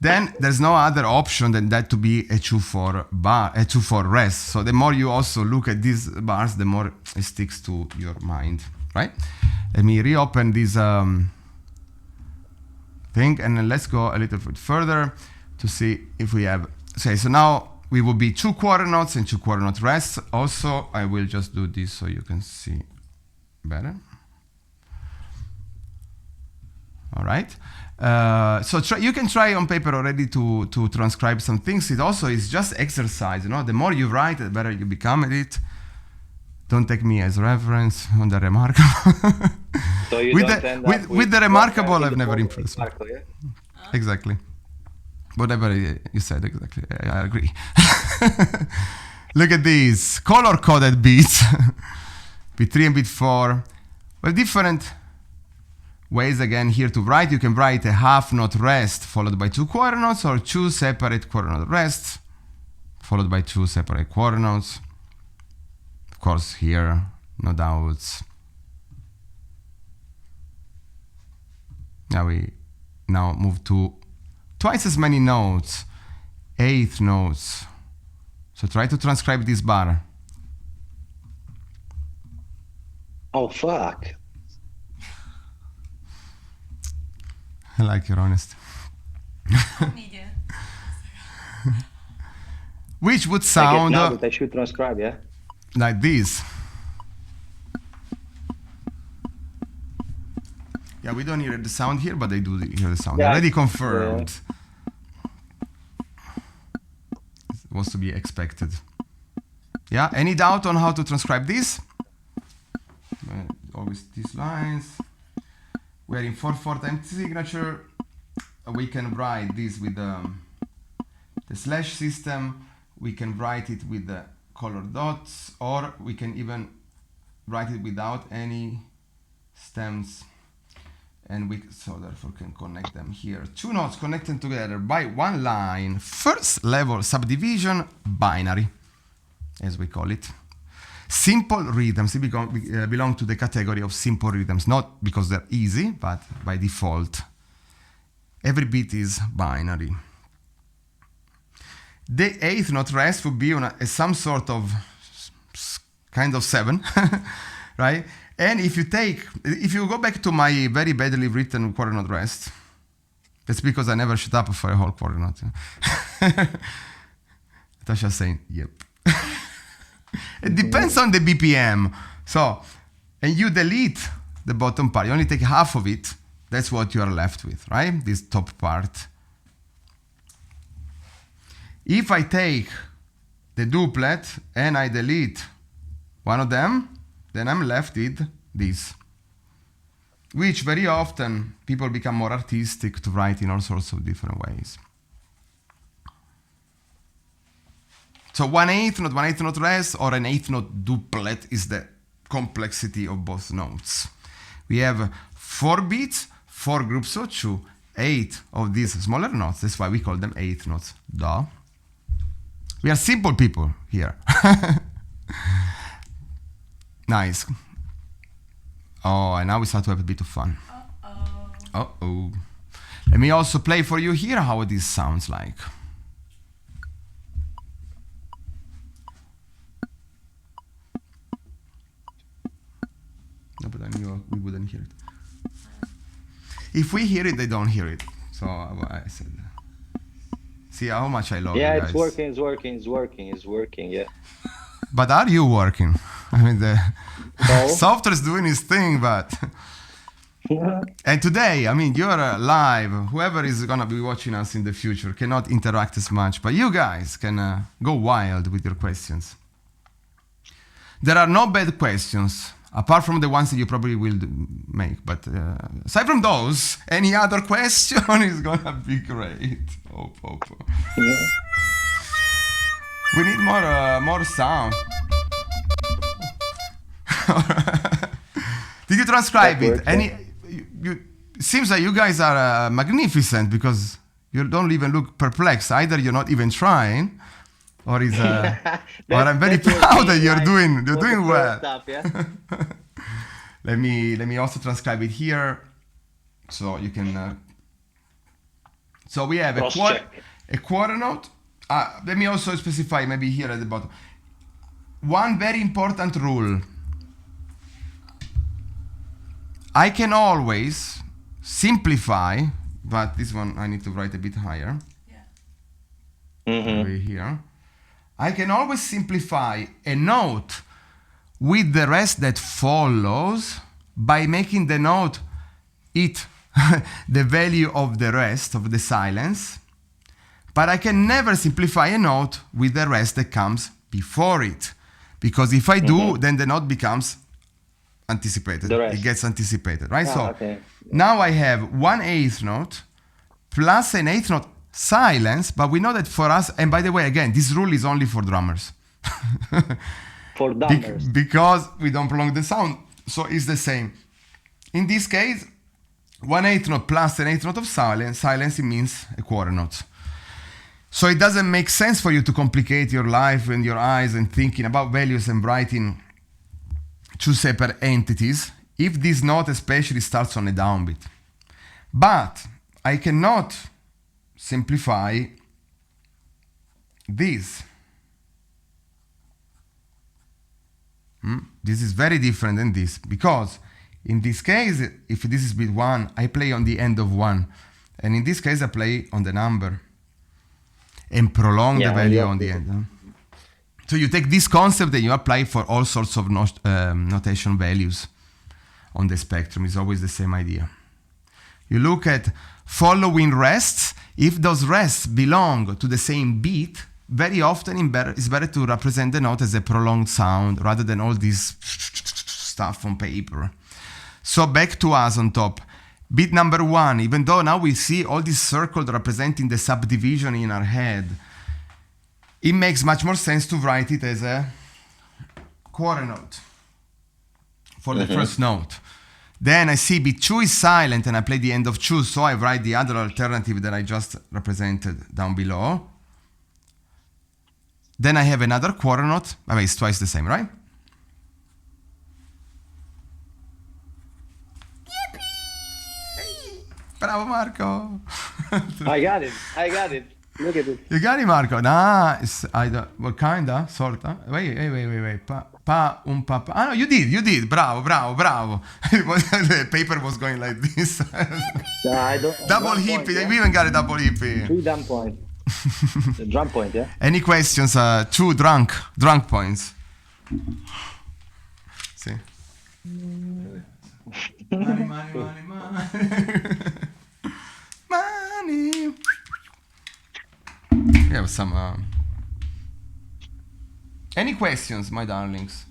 then there's no other option than that to be a 2-4 bar, a 2-4 rest. So the more you also look at these bars, the more it sticks to your mind, right? Let me reopen this thing, and then let's go a little bit further to see if we have, so now we will be 2 quarter notes and 2 quarter note rests. Also, I will just do this so you can see better. All right. So you can try on paper already to transcribe some things. It also is just exercise. You know, the more you write, the better you become at it. Don't take me as reference on the remarkable. So you with the remarkable, I've never improved. Yeah? Exactly. Whatever you said, exactly. I agree. Look at these color-coded beats. Beat 3 and beat 4. Well, different ways again here to write. You can write a half note rest followed by 2 quarter notes, or 2 separate quarter note rests followed by 2 separate quarter notes. Of course, here, no doubts. Now we move to twice as many notes, 8 notes. So try to transcribe this bar. Oh, fuck. I like your honesty. Which would I get sound now that I should transcribe, yeah? like this. Yeah, we don't hear the sound here, but they do hear the sound. Yeah, Already confirmed. It was to be expected. Yeah, any doubt on how to transcribe this? Always these lines. We're in 4/4 empty signature. We can write this with the slash system. We can write it with the color dots, or we can even write it without any stems. And we so therefore can connect them here. Two notes connected together by one line. First level subdivision binary, as we call it. Simple rhythms belong to the category of simple rhythms, not because they're easy, but by default. Every bit is binary. The eighth note rest would be on some sort of kind of 7, right? And if you go back to my very badly written quarter note rest, that's because I never shut up for a whole quarter note. Natasha's saying, yep. It depends on the BPM. So, and you delete the bottom part. You only take half of it. That's what you are left with, right? This top part. If I take the duplet and I delete one of them, then I'm left with this. Which very often people become more artistic to write in all sorts of different ways. So 1/8 note rest, or an 8th note duplet is the complexity of both notes. We have 4 beats, 4 groups of 2, 8 of these smaller notes. That's why we call them 8th notes. Da. We are simple people here. Nice. Oh, and now we start to have a bit of fun. Uh-oh. Let me also play for you here how this sounds like. No, but I knew we wouldn't hear it. If we hear it, they don't hear it. So I said, see how much I love you guys. Yeah, it's working, yeah. But are you working? I mean, the software is doing its thing, but... And today, I mean, you're live. Whoever is going to be watching us in the future cannot interact as much, but you guys can go wild with your questions. There are no bad questions, apart from the ones that you probably will make. But aside from those, any other question is going to be great. Yeah. We need more sound. Did you transcribe it? It seems like you guys are magnificent, because you don't even look perplexed. Either you're not even trying, or or I'm very proud that you're doing well. Stuff, yeah? Let me also transcribe it here, so you can. So we have a quarter note. Let me also specify maybe here at the bottom. One very important rule. I can always simplify, but this one I need to write a bit higher. Over here. I can always simplify a note with the rest that follows by making the note the value of the rest of the silence. But I can never simplify a note with the rest that comes before it. Because if I do, then the note becomes anticipated. It gets anticipated, right? Now I have 1/8 note plus an 8th note silence, but we know that for us, and by the way, again, this rule is only for drummers. For drummers. Because we don't prolong the sound, so it's the same. In this case, 1/8 note plus an 8th note of silence, it means a quarter note. So it doesn't make sense for you to complicate your life and your eyes and thinking about values and writing 2 separate entities if this note especially starts on a downbeat. But I cannot simplify this. This is very different than this, because in this case, if this is beat 1, I play on the end of 1. And in this case, I play on the number. and prolong the Yeah, value yeah. on the end. Huh? So you take this concept and you apply for all sorts of notation values on the spectrum. It's always the same idea. You look at following rests. If those rests belong to the same beat, very often it's better to represent the note as a prolonged sound rather than all this stuff on paper. So back to us on top. Beat number 1, even though now we see all these circles representing the subdivision in our head, it makes much more sense to write it as a quarter note for the first note. Then I see beat 2 is silent and I play the end of 2, so I write the other alternative that I just represented down below. Then I have another quarter note. I mean, it's twice the same, right? Bravo, Marco. I got it. Look at it. You got it, Marco. Nice. Well, kinda, sorta. Wait. Pa. Ah, no, you did. Bravo. The paper was going like this. I don't. Double hippie. We even got a double hippie. 3 drum point. The drum point, yeah. Any questions? 2 drunk points. See. Money. We have some. Any questions, my darlings?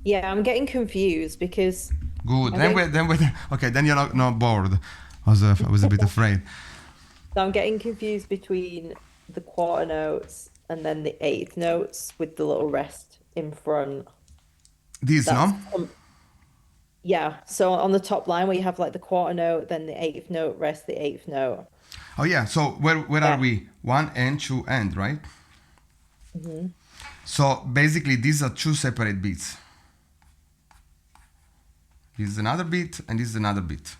Yeah, I'm getting confused because. Good. Then you're not bored. I was a bit afraid. So I'm getting confused between the quarter notes and then the eighth notes with the little rest in front. These, no? Yeah. So on the top line where you have like the quarter note, then the eighth note, rest the eighth note. Oh yeah. So where are we? 1 and 2 and, right? Mm-hmm. So basically these are 2 separate beats. This is another beat and this is another beat.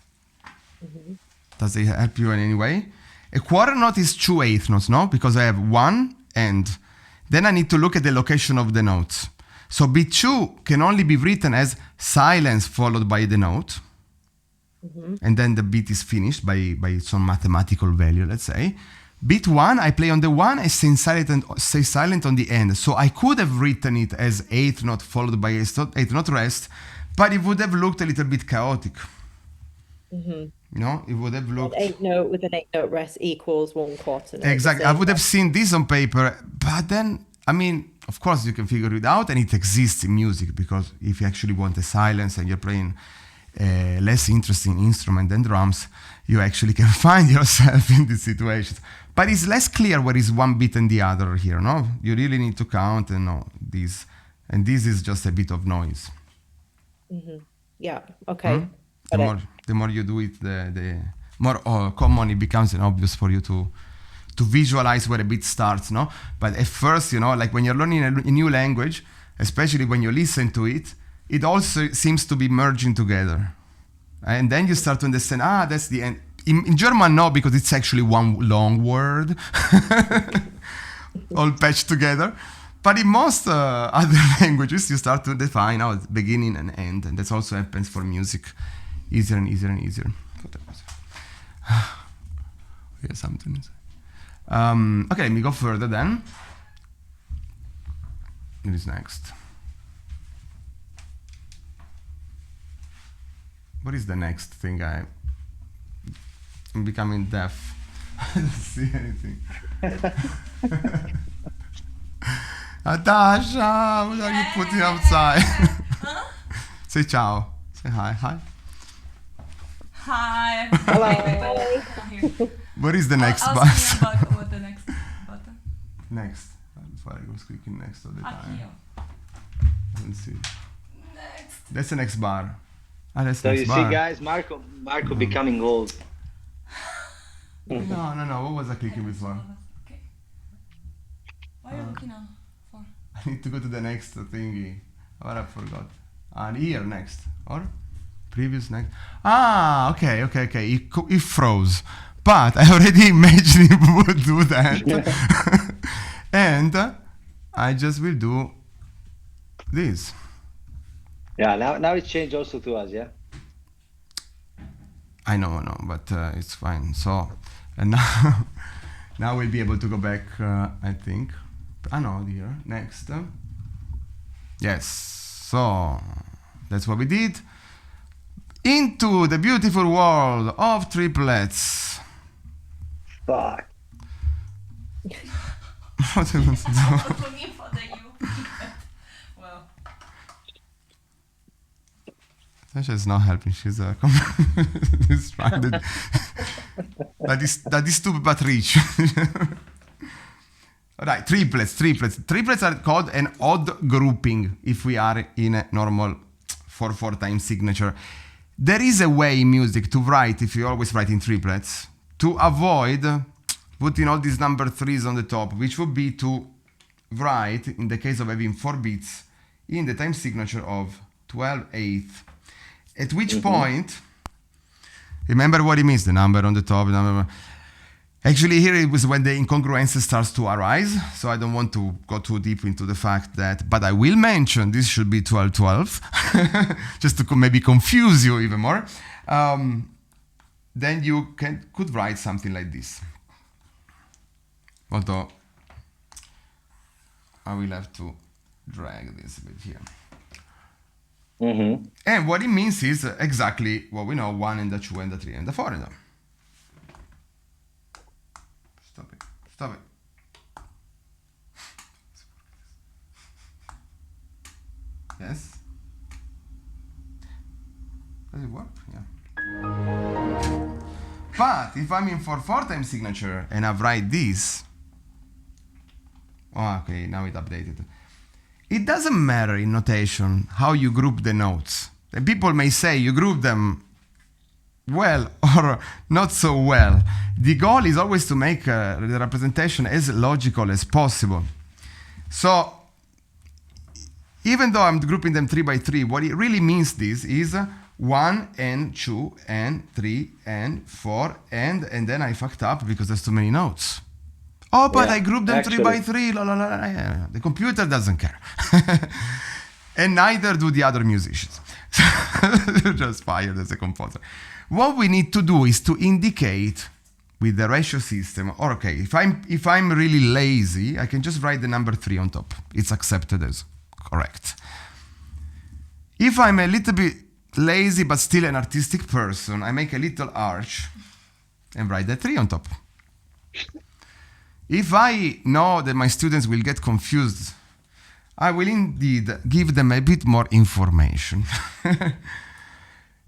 Mm-hmm. Does it help you in any way? A quarter note is 2 eighth notes, no? Because I have 1 and then I need to look at the location of the notes. So beat 2 can only be written as silence followed by the note. Mm-hmm. And then the beat is finished by some mathematical value, let's say. Beat 1, I play on the 1 and stay silent on the end. So I could have written it as 8th note followed by 8th note rest, but it would have looked a little bit chaotic. Mm-hmm. You know, it would have looked... An 8th note with an 8th note rest equals 1 quarter note. Exactly. I would have seen this on paper, but then, I mean, of course you can figure it out and it exists in music, because if you actually want a silence and you're playing a less interesting instrument than drums, you actually can find yourself in these situations. But it's less clear where is one beat and the other here, no? You really need to count and know this. And this is just a bit of noise. Mm-hmm. Yeah, okay. The more you do it, the more common it becomes and obvious for you to visualize where a beat starts, no? But at first, you know, like when you're learning a new language, especially when you listen to it, it also seems to be merging together. And then you start to understand, that's the end. In German, no, because it's actually one long word, all patched together. But in most other languages, you start to define it's beginning and end. And that also happens for music. Easier and easier and easier. We have something inside. Okay, let me go further then. What is next? What is the next thing? I'm becoming deaf. I don't see anything. Natasha, what are you putting outside? Huh? Say ciao. Say hi. Hi. Hi. Hello. What is the next button? What the next button? Next. Before I was clicking next all the time. I don't see. Next. That's the next bar. That's so next you bar. see, guys, Marco becoming old. No. What was I clicking before? Okay. What are you looking at for? I need to go to the next thingy. What I forgot. And here next. Or previous next. Okay. It froze. But I already imagined it would do that. And I just will do this. Yeah, now it's changed also to us, yeah? I know, but it's fine. So And now, now we'll be able to go back, I think. No, here, next. Yes, so that's what we did. Into the beautiful world of triplets. Fuck. What do you want to do? Looking for the U. Well. Natasha is not helping. She's distracted. that is stupid but rich. Alright, triplets. Triplets are called an odd grouping if we are in a normal 4/4 time signature. There is a way in music to write, if you always write in triplets, to avoid putting all these number 3s on the top, which would be to write, in the case of having 4 beats, in the time signature of 12/8. At which point, remember what it means, the number on the top, number. Actually, here it was when the incongruence starts to arise, so I don't want to go too deep into the fact that, but I will mention this should be 12/12, just to maybe confuse you even more. Then you could write something like this. Although, I will have to drag this a bit here. And what it means is exactly what we know, 1 and the 2 and the 3 and the 4 and the... Stop it. Yes? Does it work? Yeah. But if I'm in 4/4 time signature and I write this, okay, now it updated. It doesn't matter in notation how you group the notes. And people may say you group them well or not so well. The goal is always to make the representation as logical as possible. So even though I'm grouping them 3 by 3, what it really means this is 1 and 2 and 3 and 4 and then I fucked up because there's too many notes. Oh, but I grouped them 3 by 3. La, la, la, la. Yeah. The computer doesn't care. And neither do the other musicians. You're just fired as a composer. What we need to do is to indicate with the ratio system, or okay, if I'm really lazy, I can just write the number 3 on top. It's accepted as correct. If I'm a little bit lazy but still an artistic person, I make a little arch and write the 3 on top. If I know that my students will get confused, I will indeed give them a bit more information.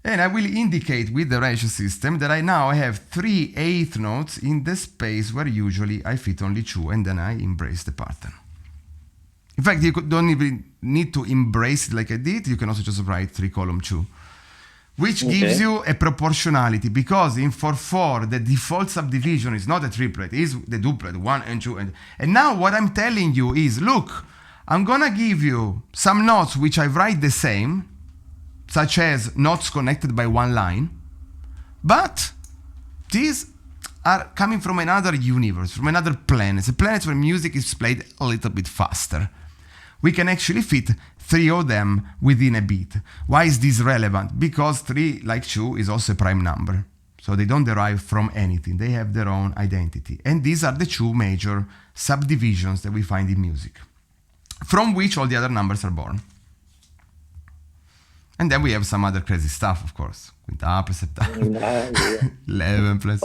And I will indicate with the ratio system that I now have 3 eighth notes in the space where usually I fit only 2, and then I embrace the pattern. In fact, you don't even need to embrace it like I did. You can also just write 3 column 2, which gives you a proportionality, because in 4/4 the default subdivision is not a triplet, it's the duplet, 1 and 2. And now what I'm telling you is, look, I'm gonna give you some notes which I write the same, such as notes connected by 1 line, but these are coming from another universe, from another planet, a planet where music is played a little bit faster. We can actually fit 3 of them within a beat. Why is this relevant? Because 3, like 2, is also a prime number. So they don't derive from anything. They have their own identity. And these are the 2 major subdivisions that we find in music, from which all the other numbers are born. And then we have some other crazy stuff, of course. Quintuple, septuple, 11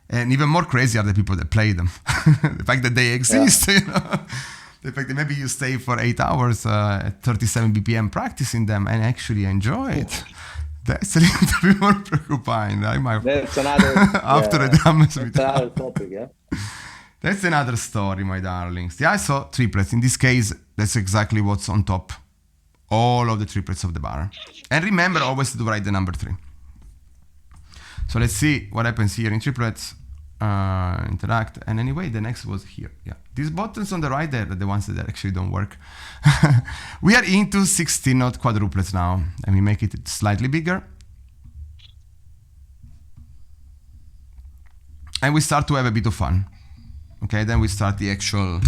and even more crazy are the people that play them. The fact that they exist, you know. The fact that maybe you stay for 8 hours at 37 BPM practicing them and actually enjoy it. That's a little bit more preoccupying. That's another after the damage. That's another topic, yeah. That's another story, my darlings. Yeah, I saw triplets. In this case, that's exactly what's on top. All of the triplets of the bar. And remember always to write the number 3. So let's see what happens here in triplets. Interact. And anyway, the next was here. Yeah, these buttons on the right there are the ones that actually don't work. We are into 16-note quadruplets now. Let me make it slightly bigger. And we start to have a bit of fun. Okay, then we start the actual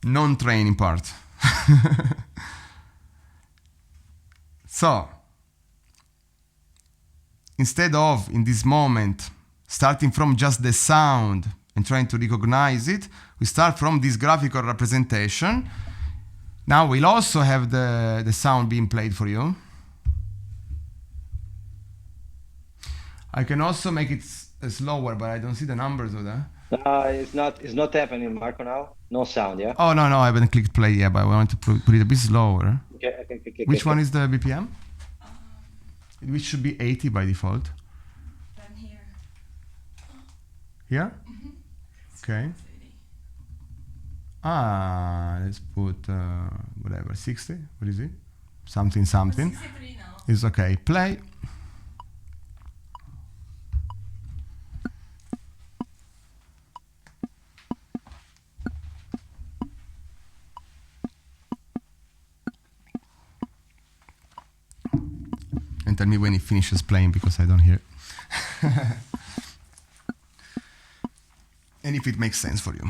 non-training part. So instead of, in this moment, starting from just the sound and trying to recognize it, we start from this graphical representation. Now we'll also have the sound being played for you. I can also make it slower, but I don't see the numbers of that. It's not happening, Marco, now. No sound, yeah? Oh, no, I haven't clicked play yet, but I want to put it a bit slower. Okay. Which one is the BPM? Which should be 80 by default. Then here. Here? Okay. Let's put whatever, 60. What is it? Something. 63 now. It's okay. Play. And tell me when it finishes playing, because I don't hear it. And if it makes sense for you.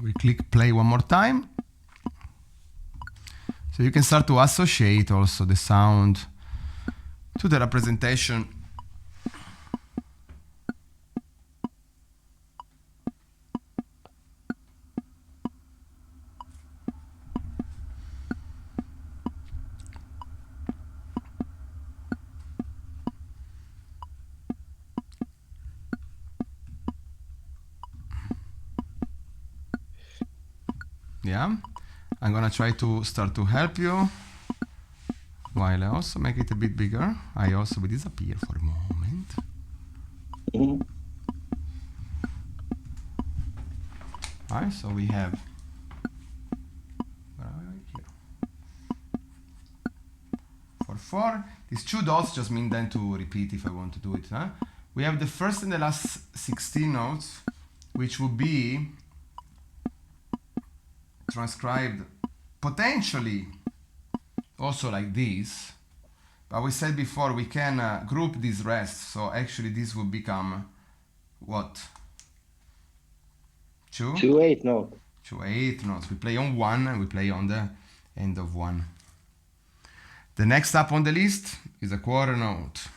We click play one more time. So you can start to associate also the sound to the representation. Yeah, I'm gonna try to start to help you while I also make it a bit bigger. I also will disappear for a moment. Alright, so we have here. 4. These 2 dots just mean then to repeat if I want to do it. Huh? We have the first and the last 16 notes, which would be transcribed potentially also like this, but we said before we can group these rests, so actually this would become what? 2 8 notes. 2 8 notes. We play on 1 and we play on the end of 1. The next up on the list is a quarter note.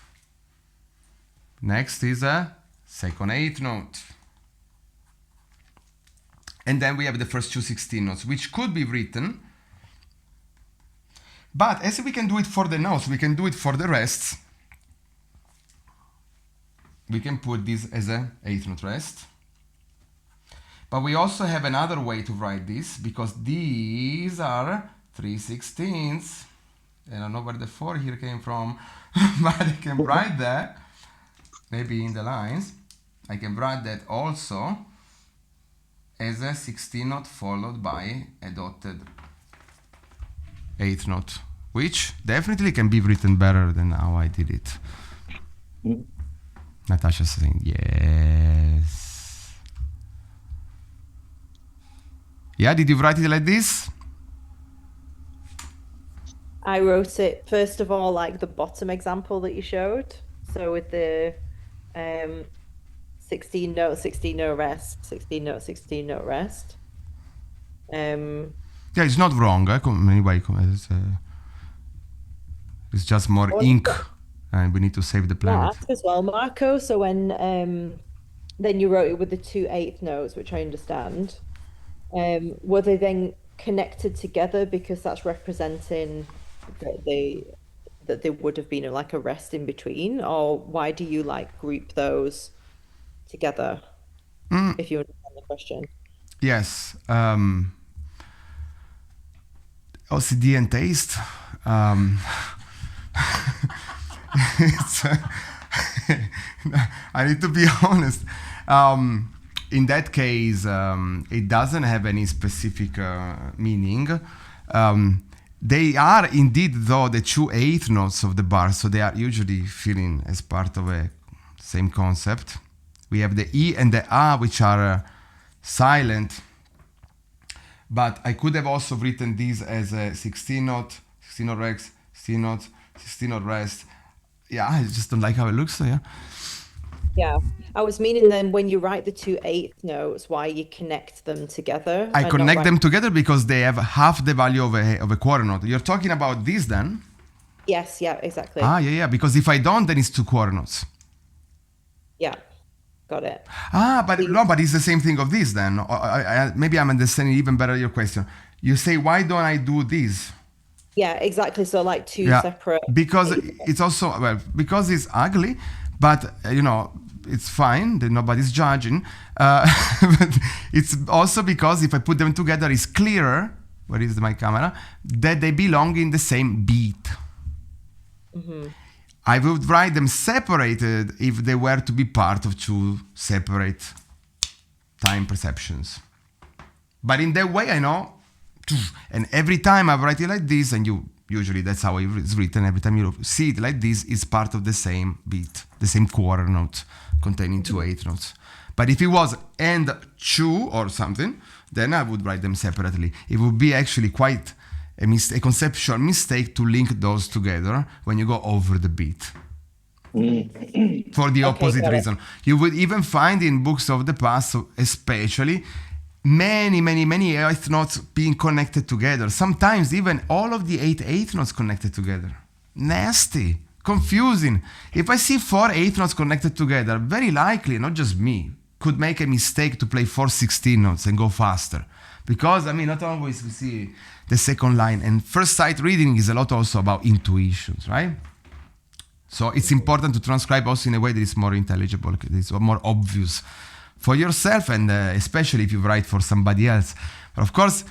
Next is a second 8 note. And then we have the first 2 16 notes, which could be written. But as we can do it for the notes, we can do it for the rests. We can put this as a 8th note rest. But we also have another way to write this, because these are 3/16. I don't know where the 4 here came from, but I can write that, maybe in the lines. I can write that also as a 16th note followed by a dotted 8th note, which definitely can be written better than how I did it. Natasha's saying yes. Yeah, did you write it like this? I wrote it, first of all, like the bottom example that you showed. So with the 16 note, 16 note rest, 16 note, 16 note rest. Yeah, it's not wrong. Anyway, it's just more ink, and we need to save the planet. That as well, Marco. So when then you wrote it with the 2 8th notes, which I understand. Were they then connected together because that's representing that there would have been like a rest in between, or why do you like group those together? If you understand the question. Yes. OCD and taste. It's, I need to be honest. In that case, it doesn't have any specific meaning. They are indeed, though, the 2 8th notes of the bar, so they are usually feeling as part of a same concept. We have the E and the A, which are silent, but I could have also written these as a 16 note, 16 note rest, 16 note, 16 note rest. Yeah, I just don't like how it looks, so yeah. Yeah. I was meaning then when you write the 2/8 notes, why you connect them together. I and not connect write- them together because they have half the value of a quarter note. You're talking about this then? Yes, yeah, exactly. Ah, yeah, because if I don't, then it's 2 quarter notes. Yeah. Got it. But it's the same thing of this then. Maybe I'm understanding even better your question. You say, why don't I do this? Yeah, exactly. So like two separate. Because it's also, because it's ugly, but it's fine that nobody's judging. But it's also because if I put them together, it's clearer, where is my camera, that they belong in the same beat. Mm-hmm. I would write them separated if they were to be part of two separate time perceptions. But in that way, I know, and every time I write it like this, and usually that's how it's written, every time you see it like this, it's part of the same beat, the same quarter note containing 2/8 notes. But if it was and 2 or something, then I would write them separately. It would be actually quite a conceptual mistake to link those together when you go over the beat. For the opposite reason. You would even find in books of the past, especially, many 8th notes being connected together. Sometimes even all of the 8 notes connected together. Nasty, confusing. If I see 4 8 notes connected together, very likely, not just me, could make a mistake to play 4 16 notes and go faster. Because, not always we see the second line. And first sight reading is a lot also about intuitions, right? So it's important to transcribe also in a way that is more intelligible, that is more obvious for yourself, and especially if you write for somebody else. But of course,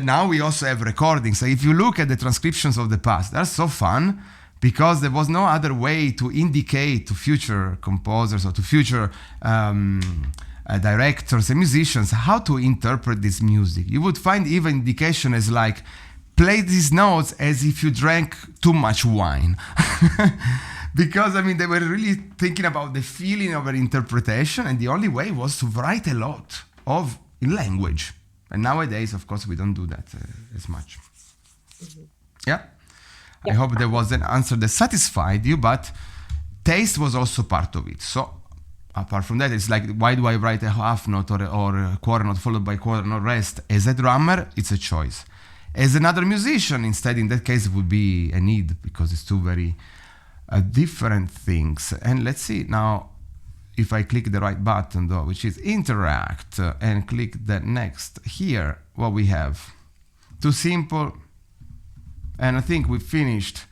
now we also have recordings. So if you look at the transcriptions of the past, they're so fun because there was no other way to indicate to future composers or to future directors and musicians how to interpret this music. You would find even indication as like, play these notes as if you drank too much wine. Because, they were really thinking about the feeling of an interpretation, and the only way was to write a lot in language. And nowadays, of course, we don't do that as much. Mm-hmm. Yeah? I hope there was an answer that satisfied you, but taste was also part of it. So, apart from that, it's like, why do I write a half note or a quarter note followed by quarter note rest? As a drummer, it's a choice. As another musician, instead, in that case, it would be a need, because it's two very different things. And let's see now if I click the right button, though, which is interact, and click the next here, what we have. Too simple. And I think we finished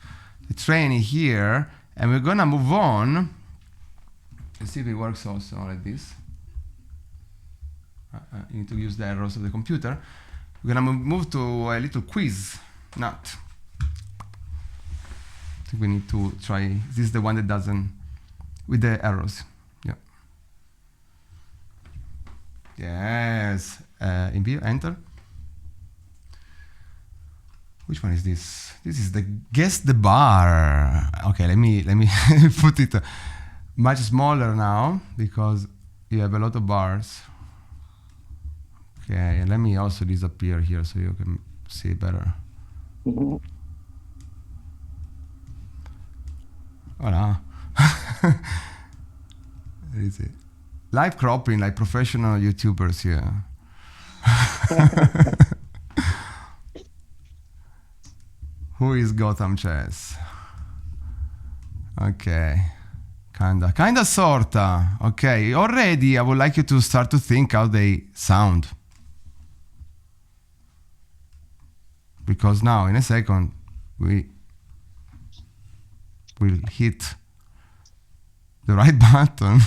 the training here, and we're gonna move on. Let's see if it works also like this. You need to use the arrows of the computer. We're gonna move to a little quiz. Not. I think we need to try. This is the one that doesn't, with the arrows. Yeah. Yes. In view, enter. Which one is this? This is the guess the bar. Okay, let me put it much smaller now because you have a lot of bars. Okay, and let me also disappear here so you can see better. Voila. There is it. Live cropping like professional YouTubers here. Who is Gotham Chess? Okay. Kinda, sorta. Okay, already I would like you to start to think how they sound. Because now, in a second, we will hit the right button.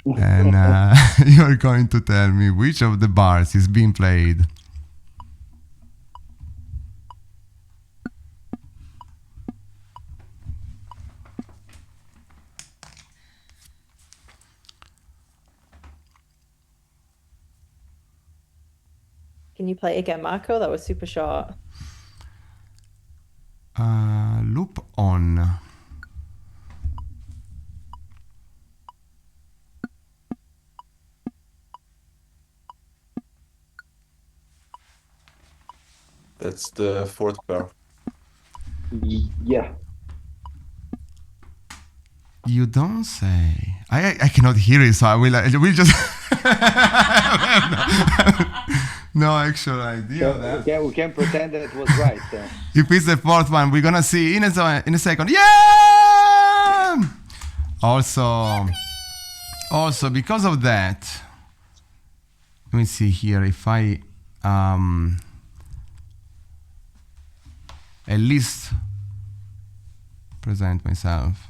And you're going to tell me which of the bars is being played. Can you play it again, Marco? That was super short. Loop on. That's the fourth bar. Yeah. You don't say. I cannot hear it, so I will just. No actual idea of that. Okay, we can pretend that it was right. If it's the fourth one, we're gonna see in a second. Yeah. Also, because of that, let me see here if I at least present myself.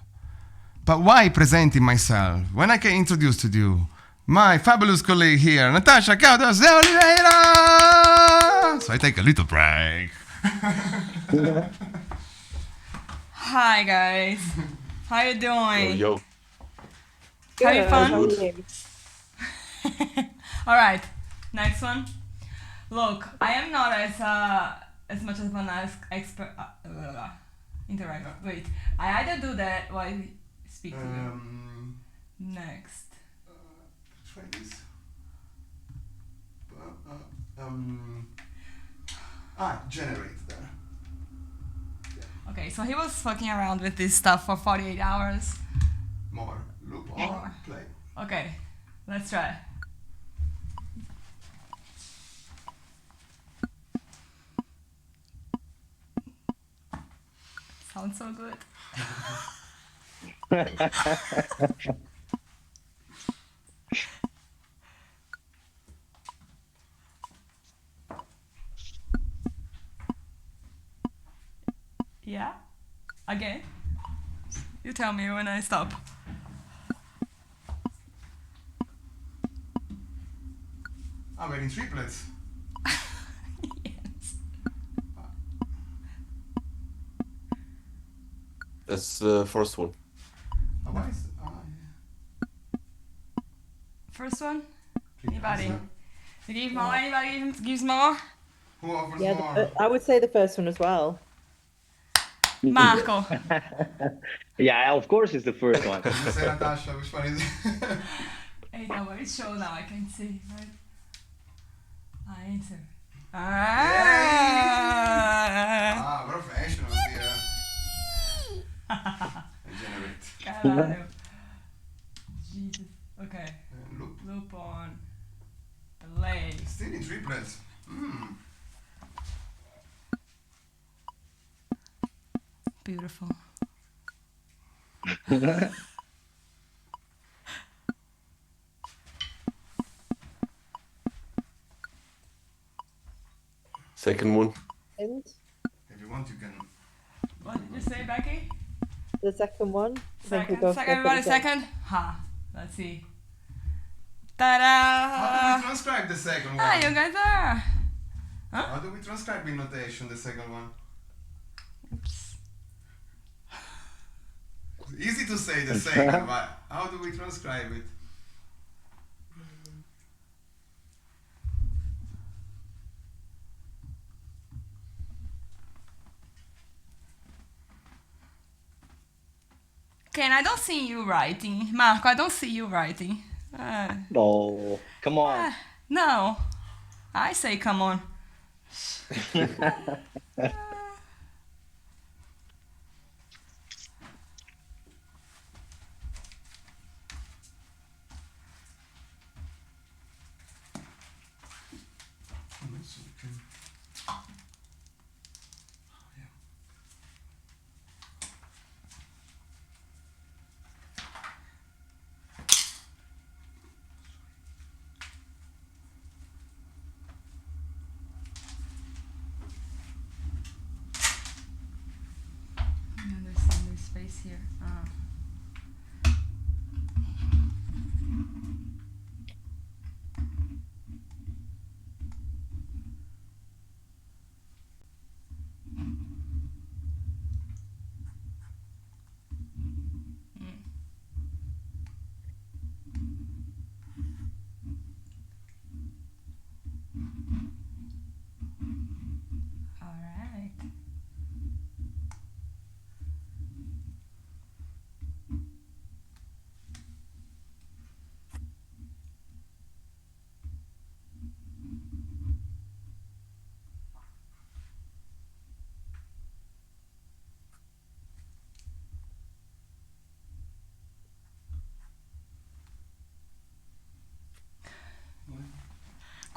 But why presenting myself when I can introduce to you my fabulous colleague here, Natasha Caudas de Oliveira? So I take a little break. Hi guys, how you doing? Yo. Having fun? Good. All right, next one. Look, I am not as much of an expert interact. Wait, I either do that or I speak to you. Next. Try this. Generate there. Okay, so he was fucking around with this stuff for 48 hours. More. Loop on. More. Play. Okay, let's try. Sounds so good. Yeah? Again? You tell me when I stop. We're in triplets. Yes. That's the first one. Why is First one? Triplets, Anybody? huh? You give more? Anybody gives more? Who offers Yeah, more? I would say the first one as well. Marco. Yeah, of course it's the first one. You say Natasha, which one is it? Hey, now where is show now? I can see, right? Answer. Ah! Professionals here. Generate. Caralho. Jesus. Okay. Loop. Loop on. Play. Still in triplets. Beautiful. Second one. And If you want, you can. What did you say, Becky? the second one. I think we Second, both second, go for everybody, the same. second. Ha. Let's see. How do Ta-da! we transcribe the second one? Ah, you guys are. How do we transcribe in notation the second one? Oops. It's easy to say the second, but how do we transcribe it? Ken, I don't see you writing. Marco, I don't see you writing. No, come on. No. I say come on. There's space here. All right.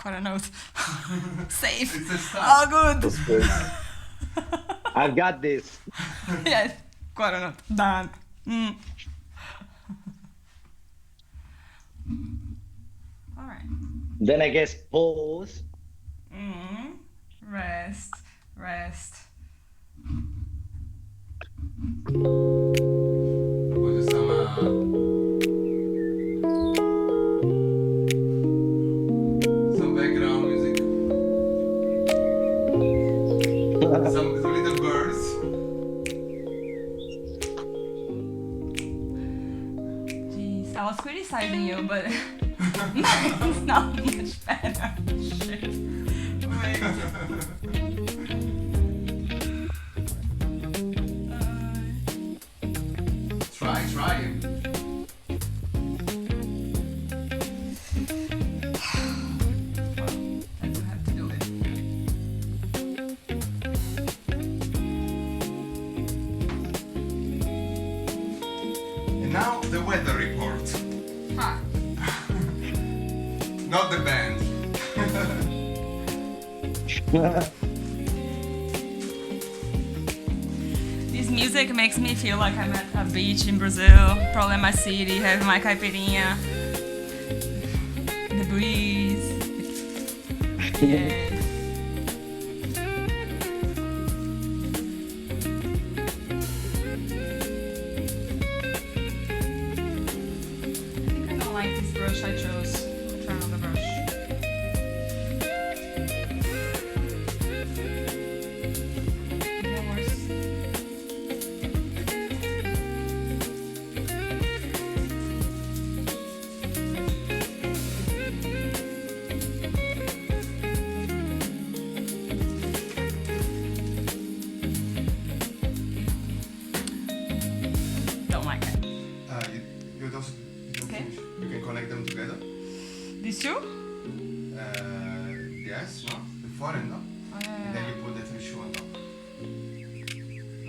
quarter note. Safe. It's a start. Oh, good. That's great. I've got this. Yes, quarter note. Done. All right. Then I guess pause. Rest. Rest. Voglio some background music. Some little birds. Jeez, I was criticizing you, but mine's not much better. Shit. Wait. Try it. I do have to do it. And now the weather report. Huh. Not the band. This music makes me feel like I'm at a beach in Brazil, probably in my city, having my caipirinha. The breeze. Yes. I don't like this brush I chose. I'll try another brush. Yours. Don't like it. You don't Okay. finish. You can connect them together. These two? Yes, no? The foreign, no? Oh, yeah, And then you put the three shoe on top.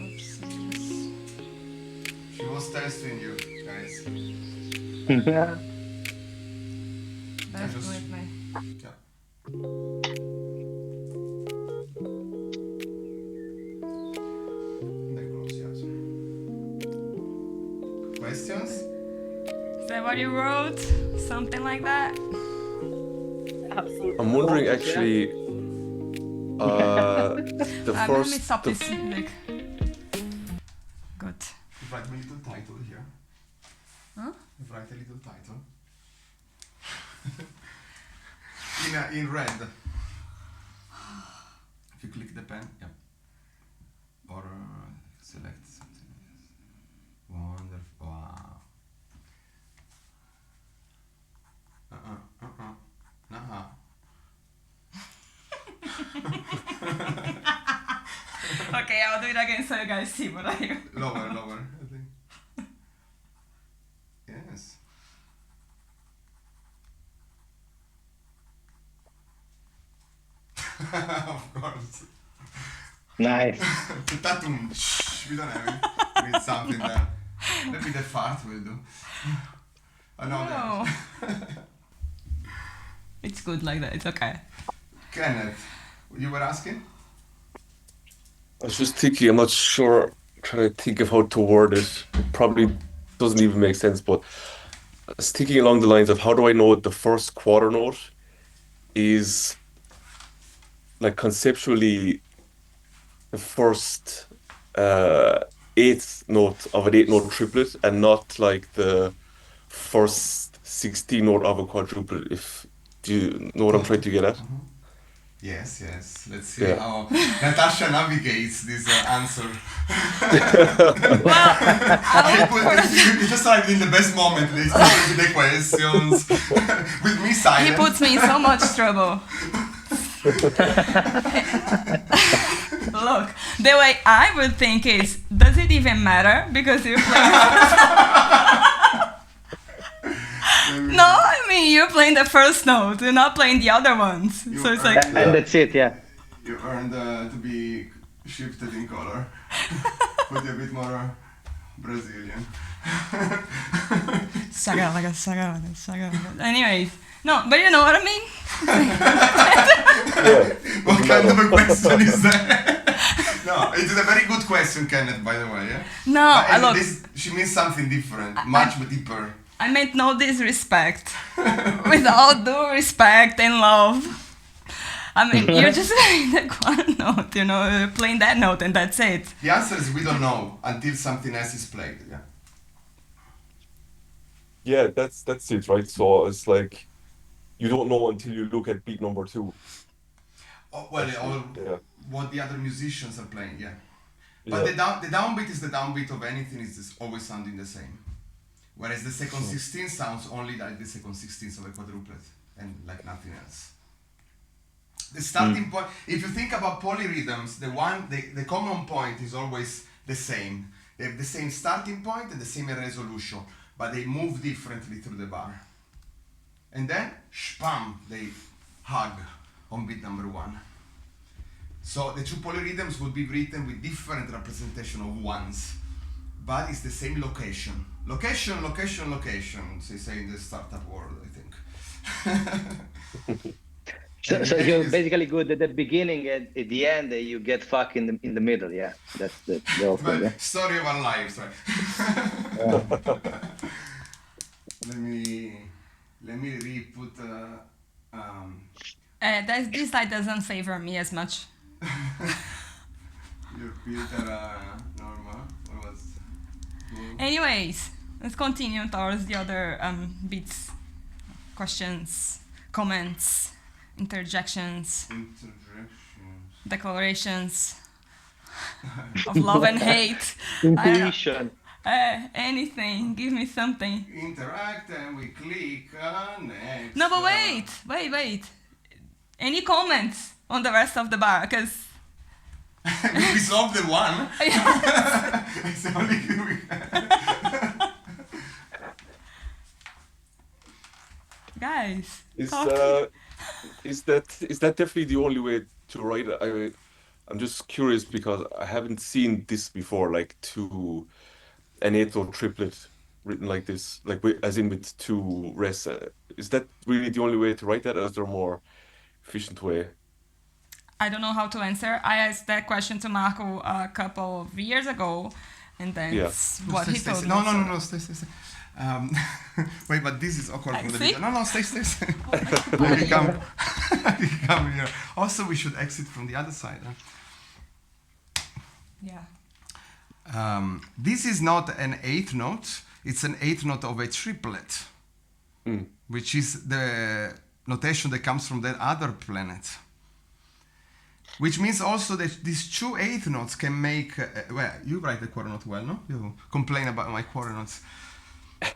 Oops. She was testing you, guys. That's just- with me. Yeah. Then close, yes. Questions? Is that what you wrote? Something like that? Absolutely. I'm wondering actually, the Let me first, stop the this music. Good. You write a little title here. Huh? You write a little title. in red. If you click the pen, yeah. Or select something. Wonderful. Wow. Nah. Okay, I'll do it again so you guys see what I do. Lower, I think. Yes. Of course. Nice. Tatum. We don't have it. We need something there. Maybe the fart will do. Oh, no. No. It's good like that, it's okay. Kenneth, you were asking? I was just thinking, I'm not sure, trying to think of how to word it. It probably doesn't even make sense, but I was thinking along the lines of how do I know the first quarter note is like conceptually the first eighth note of an 8-note triplet and not like the first 16 note of a quadruplet. Do you know what I'm trying to get at? Yes. Let's see Yeah. how Natasha navigates this answer. You just arrived in the best moment. They start with the questions. With me silent. He puts me in so much trouble. Look, the way I would think is, does it even matter? Because you're playing... No, I mean, you're playing the first note, you're not playing the other ones. You So it's earned- like... And that's it, yeah. You earned to be shifted in color. Put a bit more Brazilian. Saga. Anyways, no, but you know what I mean? What kind of a question is that? No, it is a very good question, Kenneth, by the way. Yeah? No, But, look. she means something different, much deeper. I meant no disrespect. With all due respect and love. I mean, you're just playing the quarter note, you know, you're playing that note and that's it. The answer is we don't know until something else is played. Yeah. Yeah, that's it, right? So it's like you don't know until you look at beat number 2. Oh, well, Yeah. what the other musicians are playing, yeah. Yeah. But the downbeat is the downbeat of anything, is just always sounding the same. Whereas the second 16 sounds only like the second 16th of a quadruplet and like nothing else. The starting point, if you think about polyrhythms, the common point is always the same. They have the same starting point and the same resolution, but they move differently through the bar. And then, shpam, they hug on beat number 1. So the two polyrhythms would be written with different representation of ones, but it's the same location. Location, they say in the startup world, I think. So you're basically good at the beginning, and at the end you get fucked in the middle. Yeah, that's the whole thing. Yeah? Story of our lives, right? Let me re-put. This side doesn't favor me as much. Your filter, normal. What was? Anyways, let's continue towards the other beats, questions, comments, interjections, declarations of love and hate. Intuition. Anything. Give me something. Interact and we click next. No, but wait. Any comments on the rest of the bar? Because we solved the one. It's the only thing we Guys, Is that definitely the only way to write it? I'm just curious because I haven't seen this before, like an eighth or triplet written like this, like as in with 2 rests. Is that really the only way to write that, or is there a more efficient way? I don't know how to answer. I asked that question to Marco a couple of years ago, and that's what he told me. No, stay. Wait, but this is awkward from the video. No, stay. You come here. Also, we should exit from the other side. Huh? Yeah. This is not an 8th note. It's an 8th note of a triplet, which is the notation that comes from that other planet. Which means also that these 2 8th notes can make... well, you write the quarter note well, no? You complain about my quarter notes.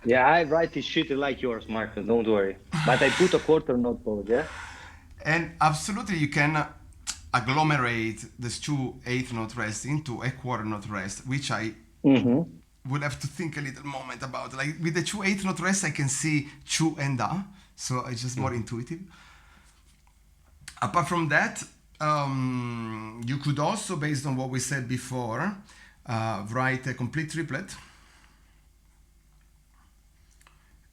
Yeah, I write this shit like yours, Marco. Don't worry. But I put a quarter note forward, yeah? And absolutely you can agglomerate these 2 8th note rests into a quarter note rest, which I would have to think a little moment about. Like with the 2 8th note rests, I can see 2 and a, so it's just more intuitive. Apart from that, you could also, based on what we said before, write a complete triplet.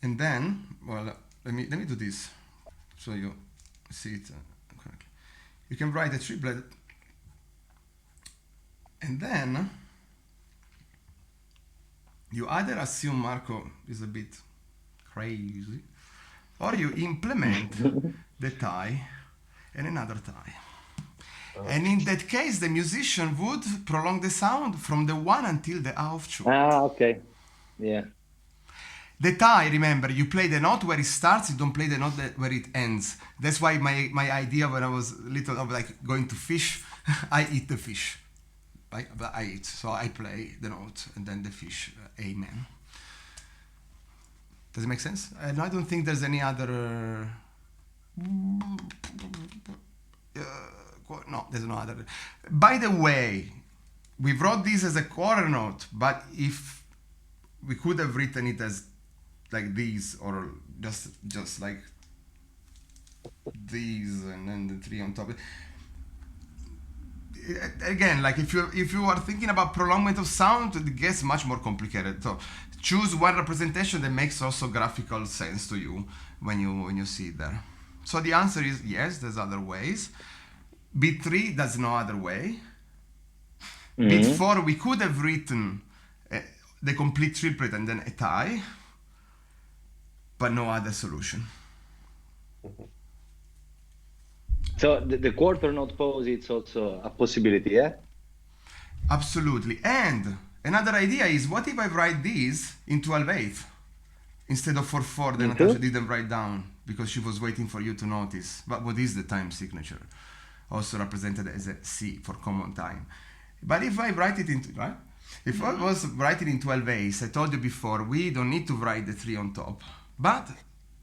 And then, well, let me do this so you see it correctly. You can write a triplet, and then you either assume Marco is a bit crazy, or you implement the tie and another tie. And in that case, the musician would prolong the sound from the 1 until the Auf. Okay. Yeah. The tie, remember, you play the note where it starts, you don't play the note where it ends. That's why my idea when I was little of like going to fish, I eat the fish. I eat, so I play the note and then the fish, amen. Does it make sense? And I don't think there's any other... no, there's no other. By the way, we wrote this as a quarter note, but if we could have written it as like these, or just like these, and then the 3 on top. again, like if you are thinking about prolongment of sound, it gets much more complicated. So choose one representation that makes also graphical sense to you when you see it there. So the answer is yes, there's other ways. Beat 3, there's no other way. Beat 4, we could have written the complete triplet and then a tie, but no other solution. So the quarter note pose, it's also a possibility, yeah? Absolutely. And another idea is, what if I write these in 12/8 instead of 4/4 that Natasha didn't write down because she was waiting for you to notice. But what is the time signature? Also represented as a C for common time. But if I write it into, right? If I was writing in 12/8, I told you before, we don't need to write the 3 on top. But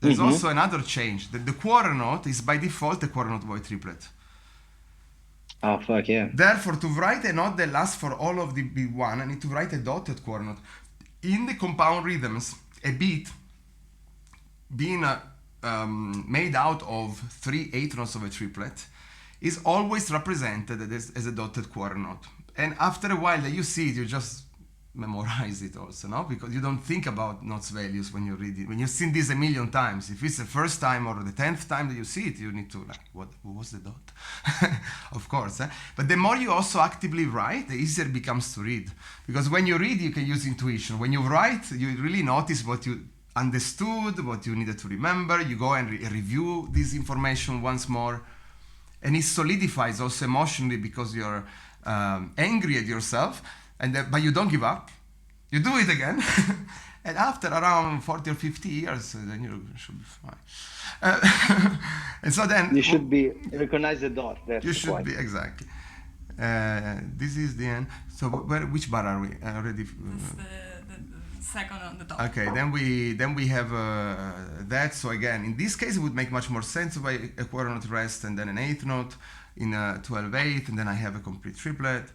there's also another change. The quarter note is by default a quarter note void triplet. Oh, fuck yeah. Therefore, to write a note that lasts for all of the beat 1, I need to write a dotted quarter note. In the compound rhythms, a beat being made out of 3 eighth notes of a triplet is always represented as a dotted quarter note. And after a while that you see it, you just memorize it also, no? Because you don't think about notes values when you read it. When you've seen this a million times, if it's the first time or the 10th time that you see it, you need to like, what was the dot? Of course. But the more you also actively write, the easier it becomes to read. Because when you read, you can use intuition. When you write, you really notice what you understood, what you needed to remember. You go and review this information once more. And it solidifies also emotionally because you're angry at yourself. But you don't give up. You do it again. And after around 40 or 50 years, then you should be fine. And so then... You should recognize the dot. That's you should be, exactly. This is the end. So which bar are we? Already? The second on the top. Okay, then we have that. So again, in this case, it would make much more sense if I a quarter note rest and then an eighth note in 12/8, and then I have a complete triplet.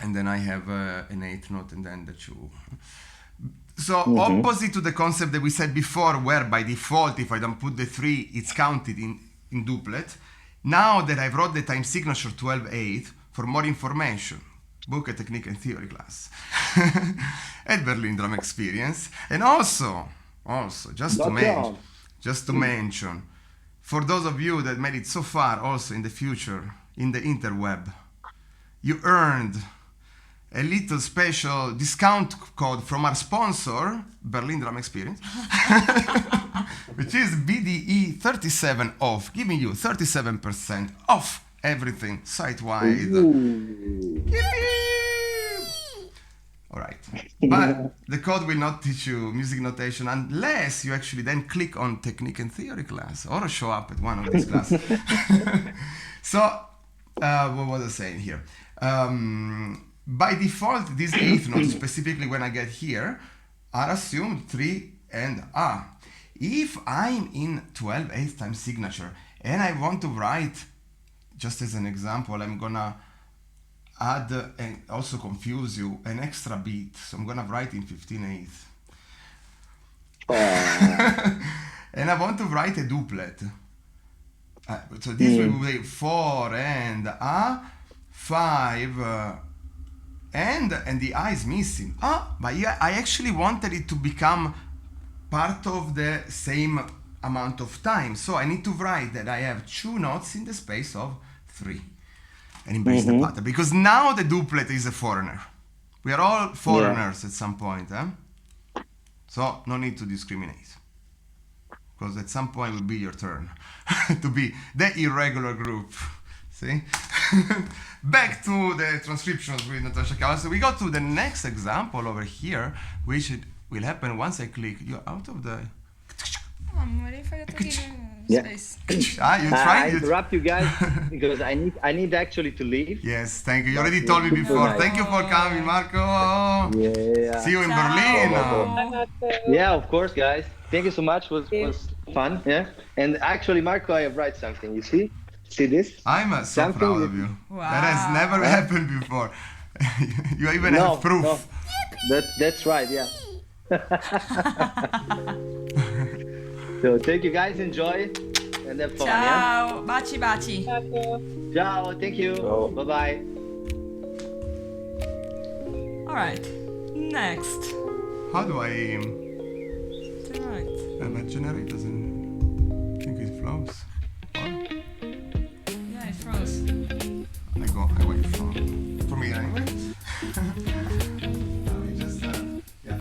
And then I have an eighth note and then the 2. So opposite to the concept that we said before, where by default, if I don't put the 3, it's counted in duplet. Now that I've wrote the time signature 12/8, for more information, book a technique and theory class at Berlin Drum Experience. And also, just to mention, for those of you that made it so far, also in the future, in the interweb, you earned a little special discount code from our sponsor, Berlin Drum Experience, which is BDE 37 off, giving you 37% off everything site-wide. All right. But the code will not teach you music notation unless you actually then click on technique and theory class or show up at one of these classes. So, what was I saying here? By default, these eighth notes, specifically when I get here, are assumed 3 and A. If I'm in 12/8 time signature and I want to write, just as an example, I'm gonna add and also confuse you an extra beat. So I'm gonna write in 15/8. And I want to write a duplet. So this will be 4 and A, 5 and the I is missing. But yeah, I actually wanted it to become part of the same amount of time. So I need to write that I have 2 notes in the space of 3 and embrace the pattern. Because now the duplet is a foreigner. We are all foreigners at some point. So no need to discriminate. Because at some point will be your turn to be the irregular group. See? Back to the transcriptions with Natasha Kawas. So we go to the next example over here, which will happen once I click. You're out of the... I'm waiting for you to give space. I interrupt you guys because I need actually to leave. Yes, thank you. You already told me before. Thank you for coming, Marco. Yeah. See you in Berlin. Yeah, of course, guys. Thank you so much. Was fun. Yeah. And actually, Marco, I have write something. You see? See this? I'm so proud of you. Wow. That has never happened before. You even have proof. No. That's right, yeah. So thank you guys, enjoy. and have fun, Ciao, baci baci. yeah? Ciao, thank you. Ciao. Bye-bye. Alright, next. How do I... Right. my generator doesn't... I think it flows. Or Yeah, it froze. I go away from... For me anyway. We just... yeah.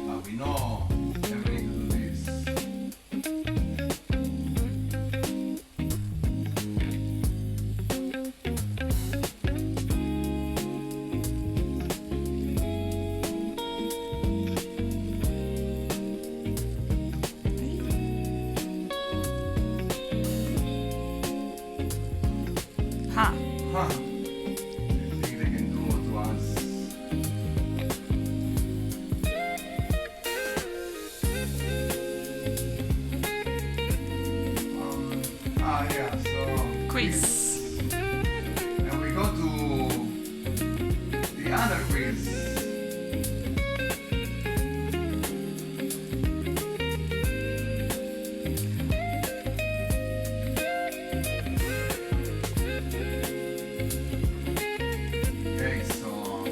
But we know we need to do this. Ha. Huh. You think they can do it to us? Yeah, so... Quiz. And we go to the other quiz. Okay, so...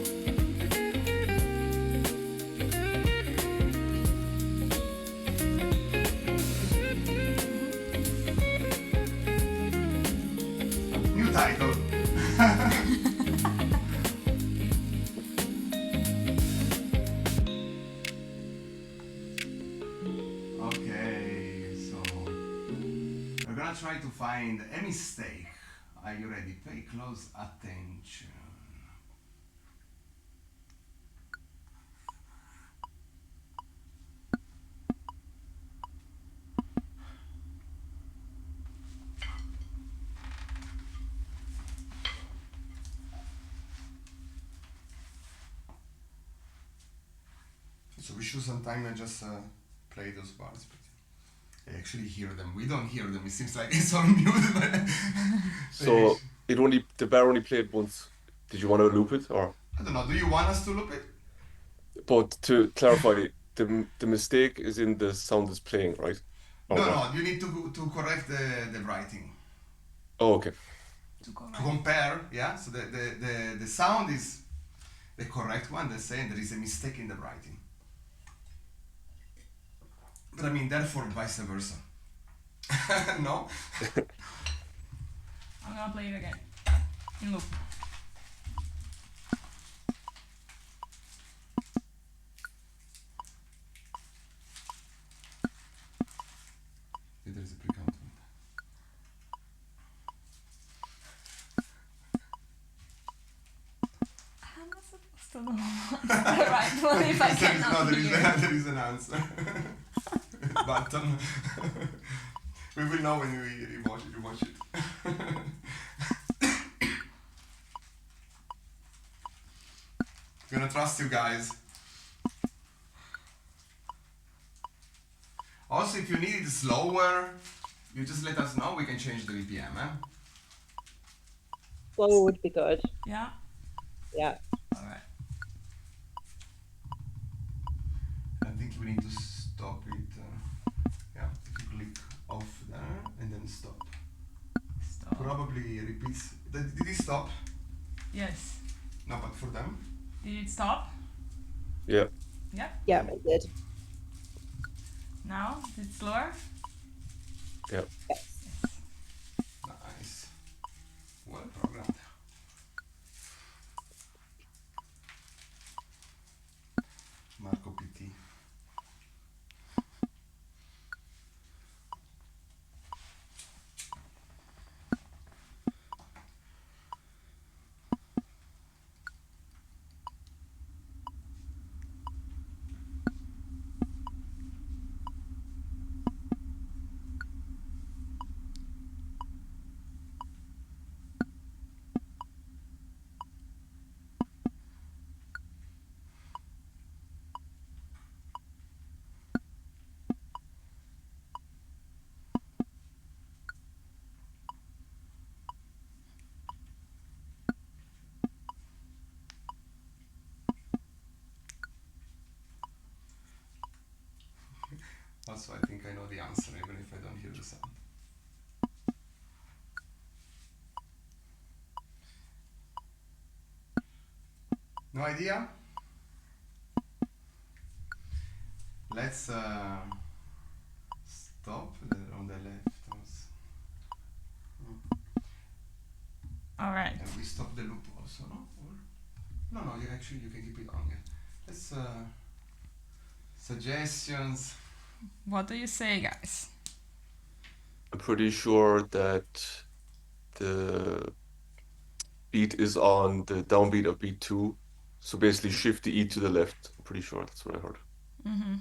New title. Okay, so we're gonna try to find a mistake. Are you ready? Pay close attention. So we should sometime just play those bars, but I actually hear them. We don't hear them. It seems like it's on mute. But So the bar only played once. Did you want to loop it or? I don't know. Do you want us to loop it? But to clarify, the mistake is in the sound it's playing, right? Or No, what? no. You need to correct the writing. Oh, okay. To To correct. compare, yeah. So the sound is the correct one. They're saying there is a mistake in the writing. But I mean, therefore, vice versa. No? I'm gonna play it again. In loop. There is a pre-count. How am I supposed to know what's the right one if I cannot hear? There is an answer. Button. We will know when we watch it. Gonna trust you guys. Also, if you need it slower, you just let us know. We can change the BPM. Slow would be good. Yeah? Yeah. Alright. I think we need to stop it. Yeah, if you click off there and then stop. Stop. Probably repeats. Did it stop? Yes. No, but for them. Did it stop? Yeah. Yeah. Yeah, it did. Now? Is it slower? Yeah. Nice. Well programmed. Marco PT. Also, I think I know the answer, even if I don't hear the sound. No idea? Let's stop on the left. All right. And we stop the loop also, no? Or? No, you can keep it on. Yeah. Let's suggestions. What do you say, guys? I'm pretty sure that the beat is on the downbeat of beat 2. So basically shift the E to the left. I'm pretty sure that's what I heard. Mm-hmm.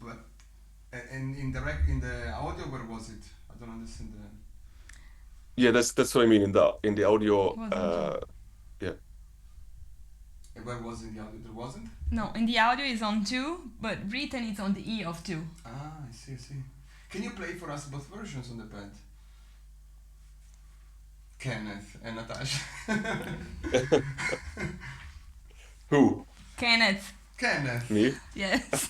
But and in the audio, where was it? I don't understand the. Yeah, that's what I mean in the audio. Yeah. And where was it in the audio? There wasn't. No, in the audio is on 2, but written is on the E of 2. Ah, I see. Can you play for us both versions on the pad? Kenneth and Natasha. Who? Kenneth. Me? Yes.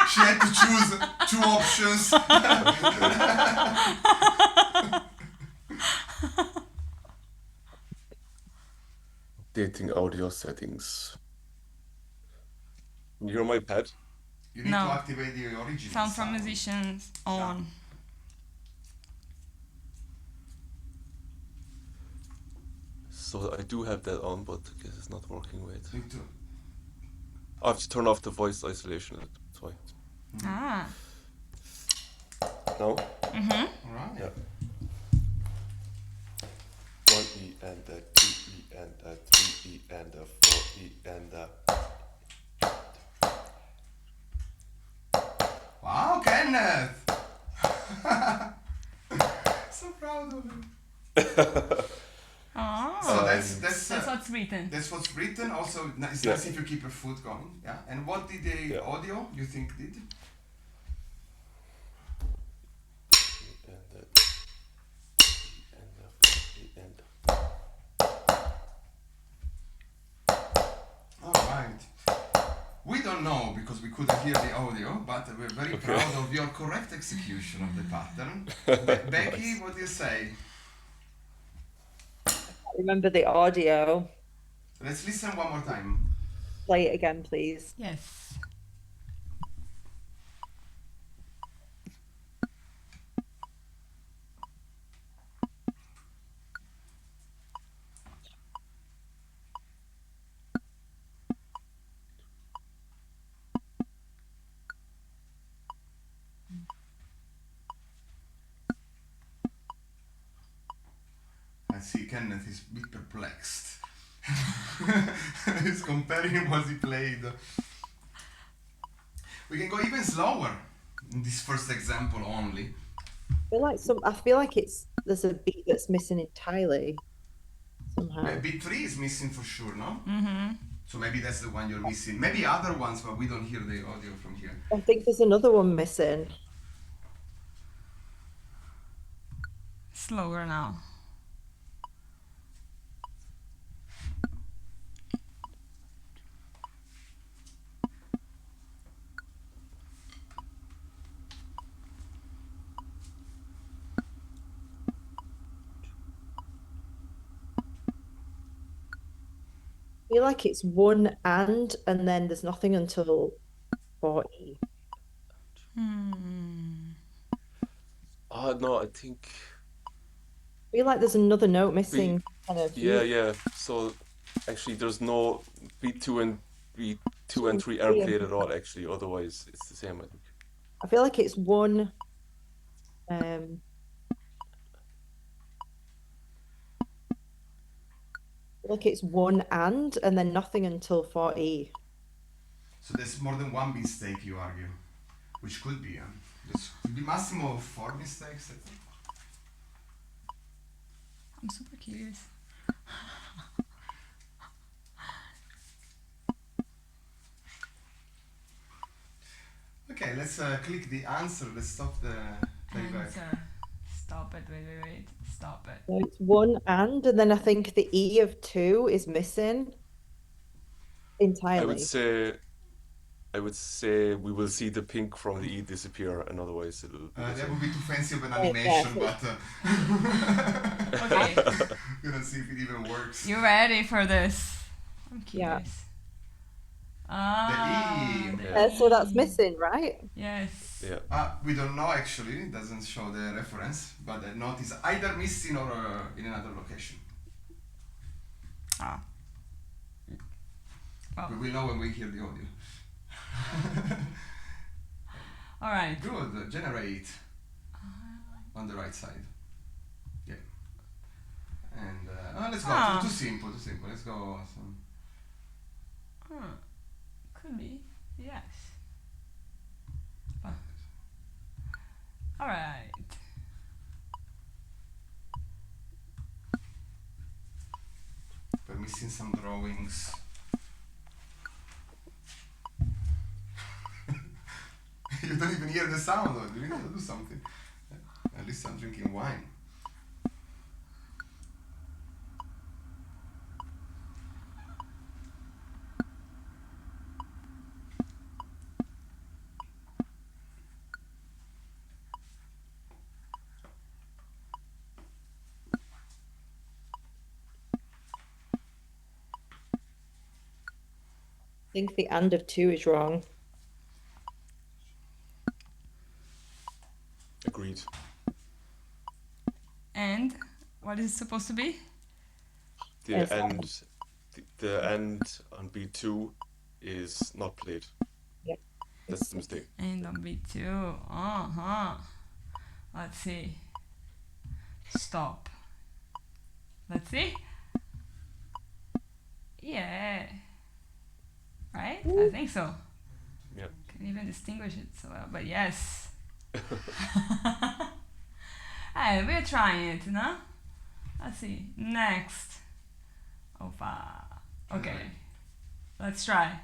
She had to choose 2 options. Updating audio settings. You hear my pad? You need to activate the original sound from musicians on. So I do have that on, but I guess it's not working. Wait. Me too. I have to turn off the voice isolation. That's why. Ah. No? Mm-hmm. Alright. Yeah. 1 E and a 2 E and a 3 E and a 4 E and a. Wow, Kenneth! So proud of him. Oh. So that's what's written. That's what's written. Also, it's nice if you keep your foot going. Yeah. And what did the audio you think did? Alright. We don't know because we couldn't hear the audio, but we're very proud of your correct execution of the pattern. Becky, what do you say? Remember the audio. Let's listen one more time. Play it again, please. Yes. I see Kenneth is a bit perplexed. He's comparing what he played. We can go even slower in this first example only. I feel like there's a beat that's missing entirely somehow. Yeah, beat 3 is missing for sure, no? Mm-hmm. So maybe that's the one you're missing. Maybe other ones, but we don't hear the audio from here. I think there's another one missing. Slower now. I feel like it's 1 and then there's nothing until 40. No, I think. I feel like there's another note missing. Yeah. So actually, there's no beat 2 and 3 aren't played at all. Actually, otherwise it's the same. I think. I feel like it's 1. Like it's 1 and then nothing until 40. So there's more than one mistake, you argue, which could be. There's could be maximum of 4 mistakes. I think. I'm super curious. Okay, let's click the answer. Let's stop the playback. Answer. Stop it. Wait. Stop it. So it's 1 and then I think the E of 2 is missing entirely. I would say I would say we will see the pink from the E disappear, and otherwise it'll. That would be too fancy of an animation, but Okay. gonna see if it even works. You ready for this? I'm Yeah. curious. Ah, E. the So that's E. missing, right? Yes. Yeah. We don't know actually, it doesn't show the reference, but the note is either missing or in another location. Ah. Oh. We will know when we hear the audio. All right. Good, generate on the right side. Yeah. And let's go, too simple, let's go some. Could be, yes. But, all right. We're missing some drawings. You don't even hear the sound, though. You need to do something. At least I'm drinking wine. I think the and of 2 is wrong. Agreed. And what is it supposed to be? The Yes. end. The end on B2 is not played. Yep. That's the mistake. And on B2. Let's see. Stop. Let's see. Yeah. Right? I think so. Yeah. Can't even distinguish it so well, but yes. Hey, we're trying it, no? Let's see. Next. Okay. Let's try.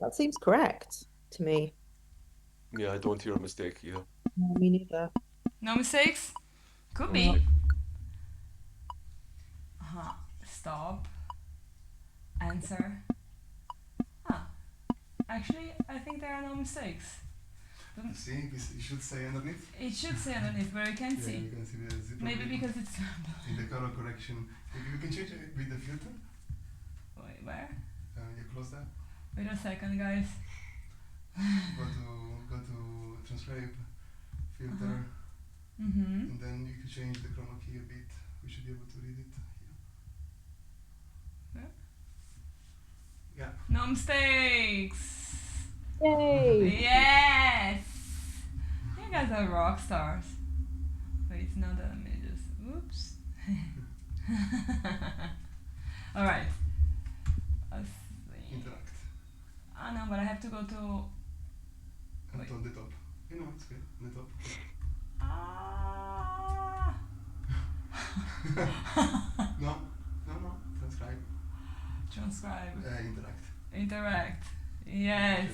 That seems correct to me. Yeah, I don't hear a mistake either. No, me neither. No mistakes? Could No be. mistake. Stop. Answer. Actually, I think there are no mistakes. See, you should say underneath. It should say underneath, but we can't see. You can see the zipper. Maybe because it's... In the color correction. You can change it with the filter. Wait, where? You close that. Wait a second, guys. Go to transcribe filter, and then you can change the chroma key a bit. We should be able to read it here. Yeah. No mistakes! Yay! Yes! You guys are rock stars. Wait, it's not that I may just... Oops. Alright. Let's see. Interact. No, but I have to go to... And on the top. You know, it's good. On the top. No. Transcribe. Transcribe. Interact. Interact. Yes.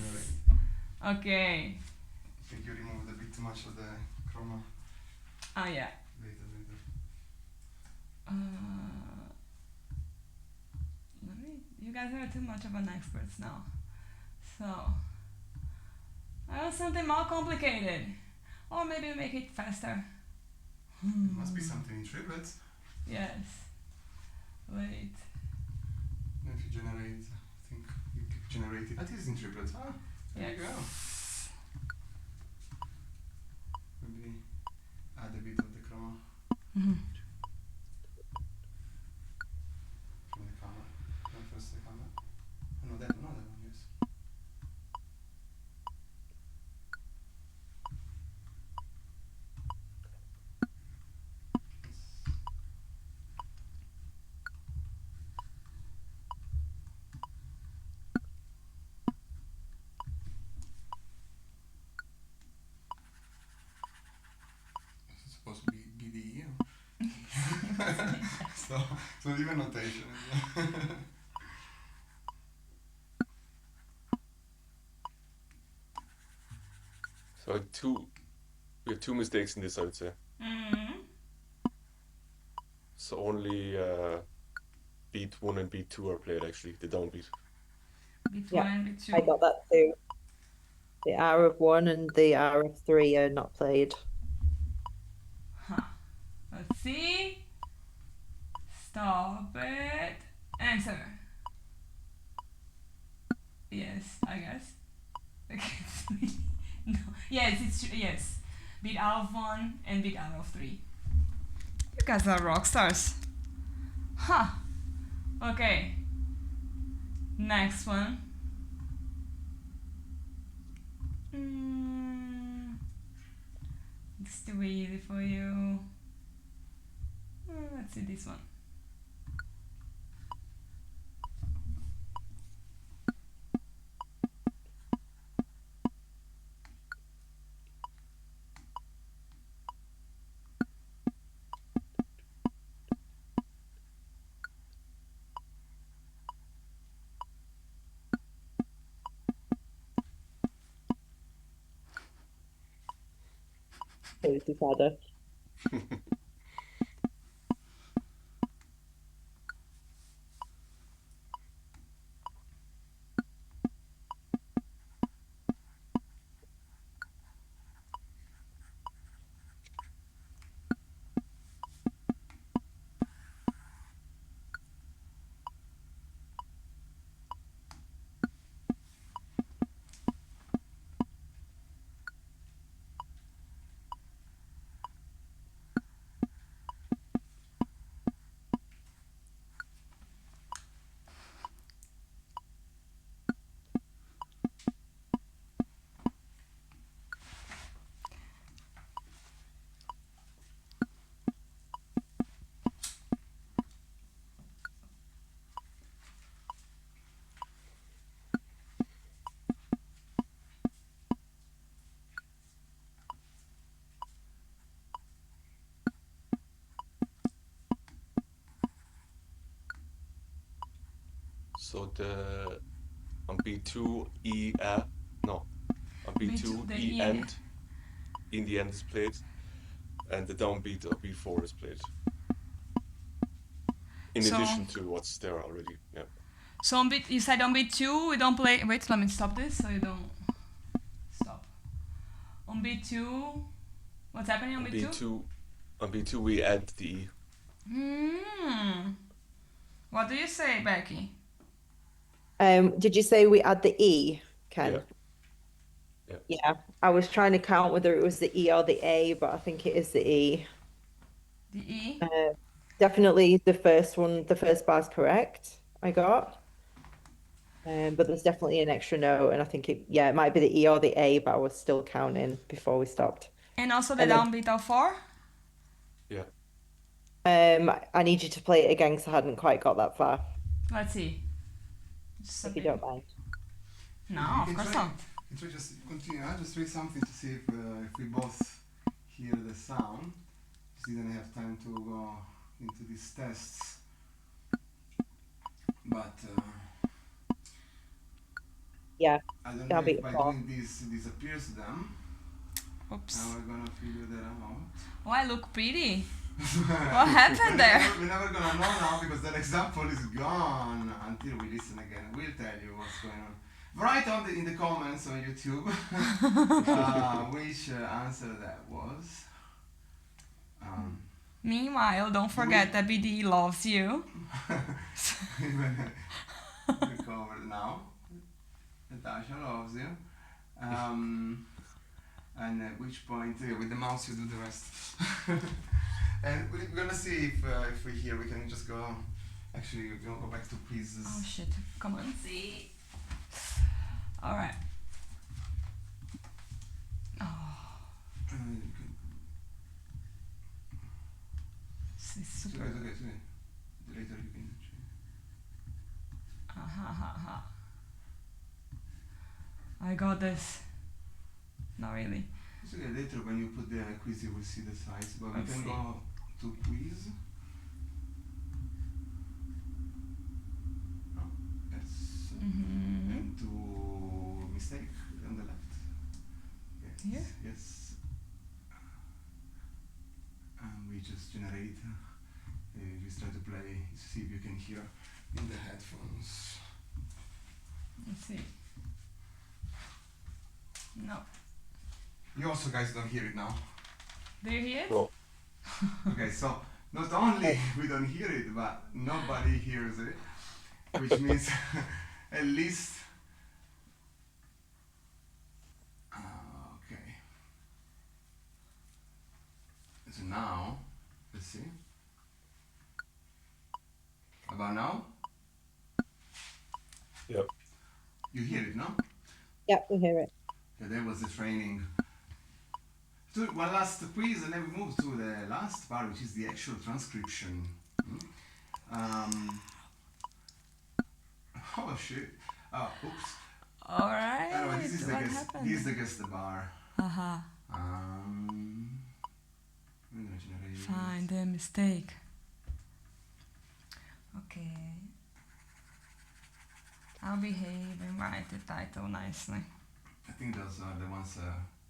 Generate. Okay. I think you removed a bit too much of the chroma. Yeah. Later. You guys are too much of an experts now. So, I want something more complicated. Or maybe make it faster. It must be something in triplets. Yes. Wait. If you generate, I think you can generate it. That is in triplets. There you go. Maybe add a bit of the chroma from the camera. Not first the camera. No, that one, yes. This is supposed to be BDE. so even notation is So we have two mistakes in this, I would say. So only beat 1 and beat 2 are played actually, the downbeat. Beat Yeah, 1 and beat 2. I got that too. The hour of 1 and the hour of 3 are not played. Huh. Let's see. Stop it. Answer. Yes, I guess. Okay. No. Yes, it's true. Yes. Beat out of 1 and beat out of 3. You guys are rock stars. Huh. Okay. Next one. It's too easy for you. Let's see this one. Who's his father? So on B2 E no, on B2 the E E end in the end is played, and the downbeat of B4 is played. In addition to what's there already. Yeah. So on beat, you said on beat 2 we don't play. Wait, let me stop this so you don't stop. On beat 2, what's happening on beat 2? On B2 we add the E. What do you say, Becky? Did you say we add the E, Ken? Yeah. Yeah, I was trying to count whether it was the E or the A, but I think it is the E. The E? Definitely the first one, the first bar's correct, I got. But there's definitely an extra note, and I think it might be the E or the A, but I was still counting before we stopped. And also the downbeat of 4? Yeah. I need you to play it again because I hadn't quite got that far. Let's see. If you don't mind. No, of course not. Can we just continue? I'll just read something to see if we both hear the sound. Just didn't have time to go into these tests. But yeah, I don't know if by doing this disappears them. Oops. Now we're gonna figure that out. Oh, I look pretty. What happened there? We're never gonna know now because that example is gone until we listen again. We'll tell you what's going on. Write in the comments on YouTube which answer that was. Meanwhile, don't forget that BDE loves you. Recovered now. Natasha loves you. And at which point, with the mouse, you do the rest. And we're gonna see if we hear. We can just go. Actually, we're gonna go back to quizzes. Oh shit! Come on, see. All right. Oh. This is super. It's okay. Later you can. I got this. Not really. It's okay. Later when you put the quiz, you will see the size. But we can go to quiz. just generate. Just try to play, see if you can hear in the headphones. Let's see. No. You also guys don't hear it now. Do you hear it? No. Okay, so not only we don't hear it, but nobody hears it, which means at least. Okay. So now, let's see. About now? Yep. You hear it, no? Yep, we hear it. Yeah, that was the training. So one last quiz, and then we move to the last part, which is the actual transcription. Oh shit! Oh, oops. All right. Anyway, this is the what guest. happened? This is the guest bar. Uh-huh. I'm gonna generate. Find the mistake. Okay. I'll behave and write the title nicely. I think those are the ones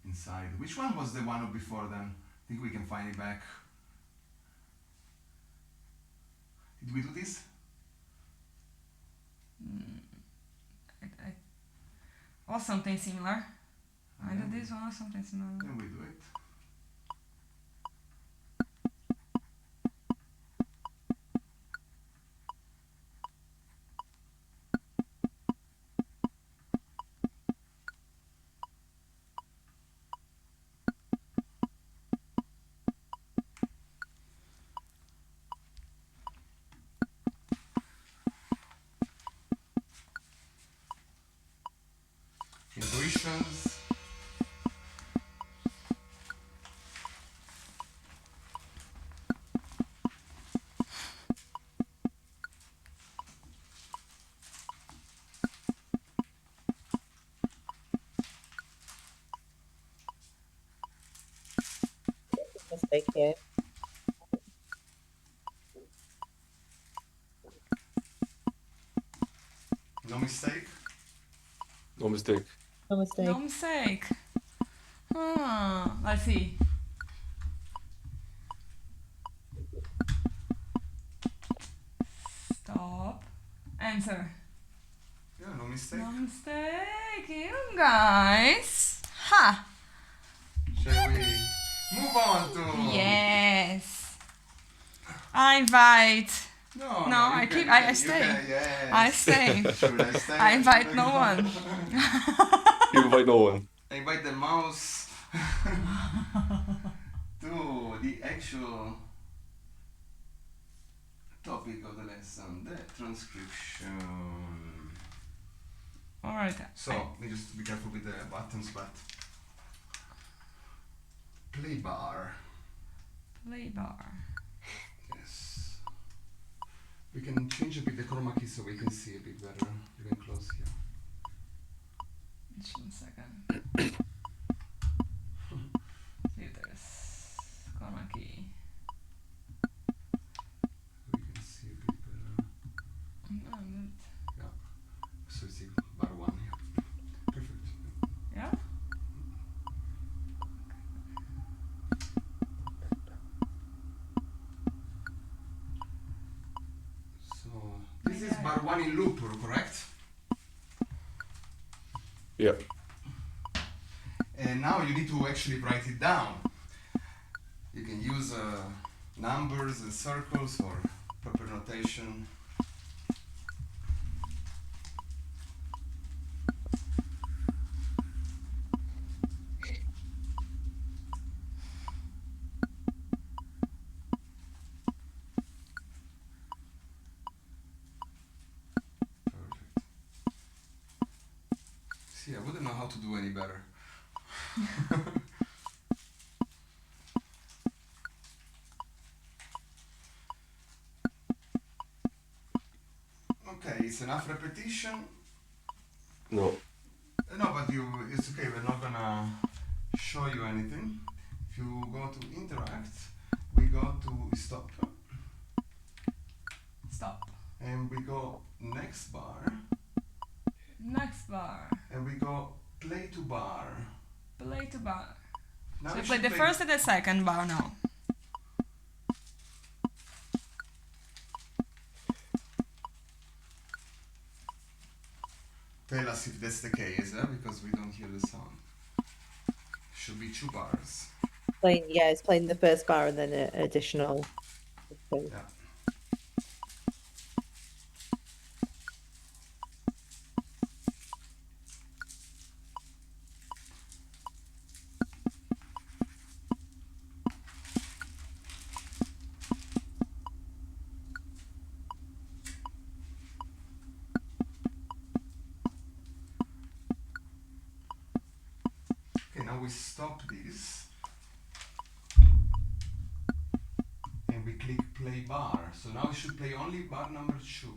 inside. Which one was the one before then? I think we can find it back. Did we do this? Or something similar. Either this one or something similar. Then we do it. Intuitions. Mistake here. No mistake. No mistake. No mistake. No mistake. Let's see. Stop. Answer. Yeah, no mistake. No mistake, you guys. Ha! Shall we move on to? Yes. I invite. No, No, you I can- keep. I you stay. can- yes. I stay. Should I stay? I invite no one. You invite no one. I invite the mouse to the actual topic of the lesson, the transcription. All right. So, let me just be careful with the buttons, but play bar. Play bar. Yes. We can change a bit the chroma key so we can see a bit better. You can close here. Just 1 second. See if there's chroma key. We can see a bit better. No, good. Yeah. So you see bar one here. Perfect. Yeah. So this is bar one in loop, correct? Yeah. And now you need to actually write it down. You can use numbers and circles or proper notation. Perfect. See, I wouldn't know how to do any better. Okay, it's enough repetition. No. No, but it's okay, we're not gonna show you anything. If you go to interact, we go to stop. Stop. And we go next bar. Next bar. And we go play to bar. Play to bar. Now So you you play should the first and the second bar now. Tell us if that's the case, because we don't hear the sound. Should be 2 bars. It's playing the first bar and then an additional thing. Yeah. Okay, now we stop this and we click play bar. So now we should play only bar number 2.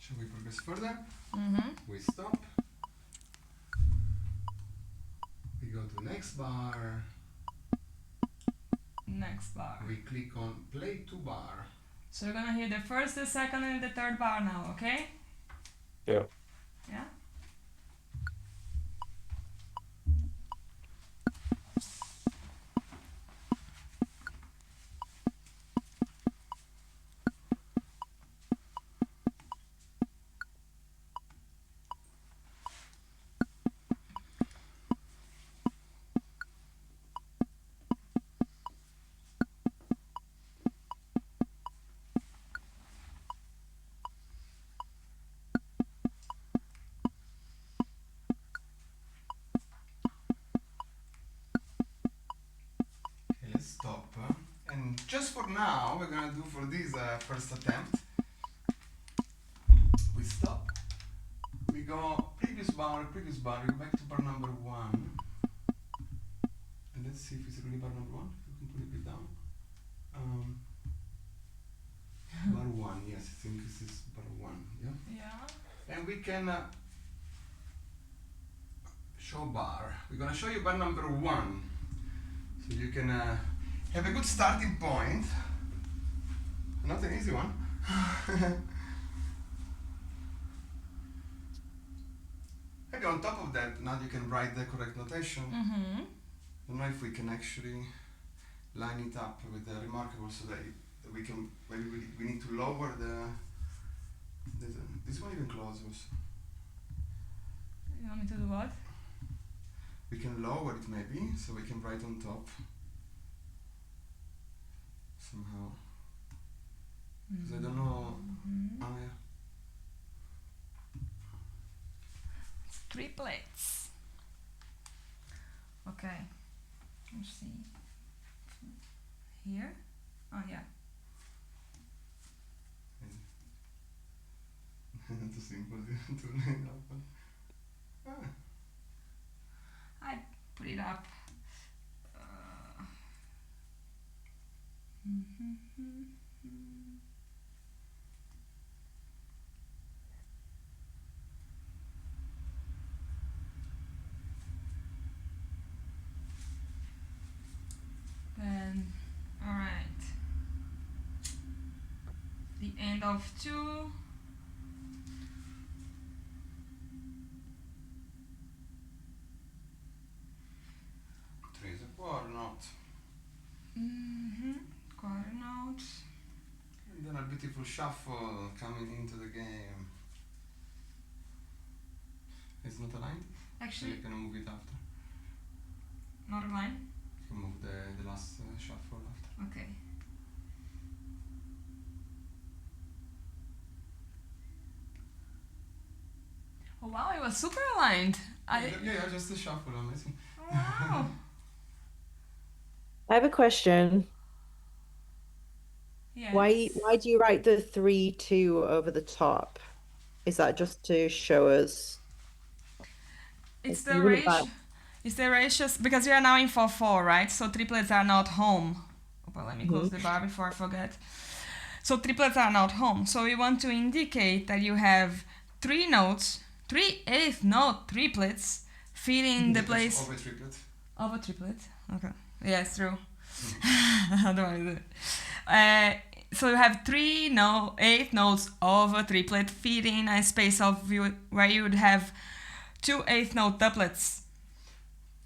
Shall we progress further? We stop. We go to next bar. Next bar. We click on play 2 bar. So you're gonna hear the first, the second, and the third bar now, okay? Yeah. Yeah? Okay, let's stop. And just for now, we're gonna do for this first attempt. We stop. We go previous bar, we go back to bar number 1. And let's see if it's really bar number 1. We can put it a bit down. Bar 1, yes, I think this is bar 1, yeah? Yeah. And we can show bar. We're gonna show you bar number 1. So you can have a good starting point. Not an easy one. Maybe on top of that, now you can write the correct notation. I don't know if we can actually line it up with the remarkable so that we can, maybe we need to lower this one even closes. You want me to do what? We can lower it maybe, so we can write on top. Somehow. Because I don't know. Oh yeah. Triplets. Okay. Let's see. Here? Oh yeah. Too simple to line up. I put it up. Then, all right. The end of 2. Or not. beautiful shuffle coming into the game. It's not aligned? Actually, You can move it after. not aligned. You can move the last shuffle after. Okay. Oh wow, it was super aligned. Yeah, just the shuffle, amazing. Wow. I have a question. Yes. Why do you write the 3-2 over the top? Is that just to show us? It's Like, the you wouldn't ratio. buy- It's the ratios because we are now in 4/4, right? So triplets are not home. Well, let me close the bar before I forget. So triplets are not home. So we want to indicate that you have 3 notes, 3/8 note triplets filling the place Of a triplet. of a triplet. Okay. Yes, true. Otherwise, so you have 8 notes of a triplet fitting a space of where you would have 2 8th note doublets.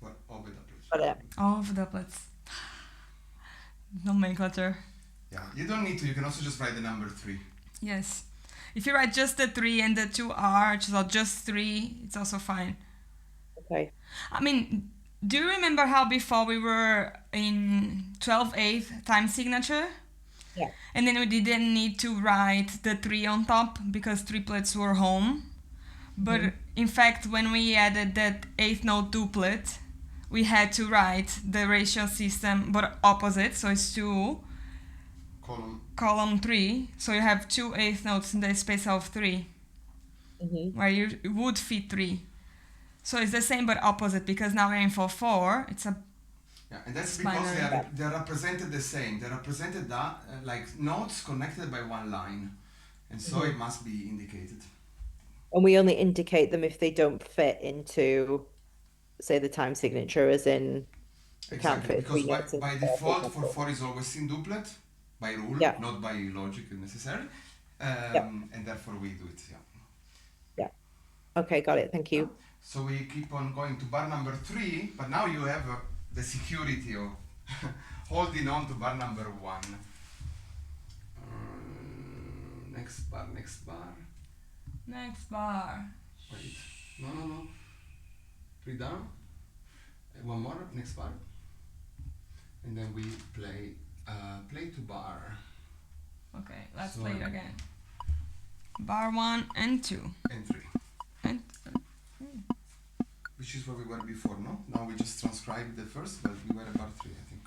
Well, of a triplet. Got it. Of doublets. Nomenclature. Yeah, you don't need to. You can also just write the number 3. Yes. If you write just the 3 and the 2 arches or just 3, it's also fine. Okay. I mean, do you remember how before we were in 12/8 time signature? Yeah. And then we didn't need to write the 3 on top because triplets were home. But in fact, when we added that 8th note duplet, we had to write the ratio system, but opposite, so it's 2, column 3. So you have 2 8th notes in the space of 3, where you would fit 3. So it's the same but opposite because now we're in 4/4. It's a Yeah, and that's because binary. they are represented the same. They're represented like notes connected by one line, and so it must be indicated. And we only indicate them if they don't fit into, say, the time signature, as in we can't Exactly, fit because 3 notes in by 4, default, example. 4/4 is always in duplet, by rule, Yeah. not by logic necessarily, and therefore we do it. Yeah. Okay, got it. Thank you. So we keep on going to bar number 3, but now you have the security of holding on to bar number 1. Next bar. next bar. Wait, no. 3 down. One more, next bar. And then we play to bar. Okay, let's So play it again. Bar 1 and 2. And 3. And Which is where we were before, no? Now we just transcribed the first, but we were at bar 3, I think.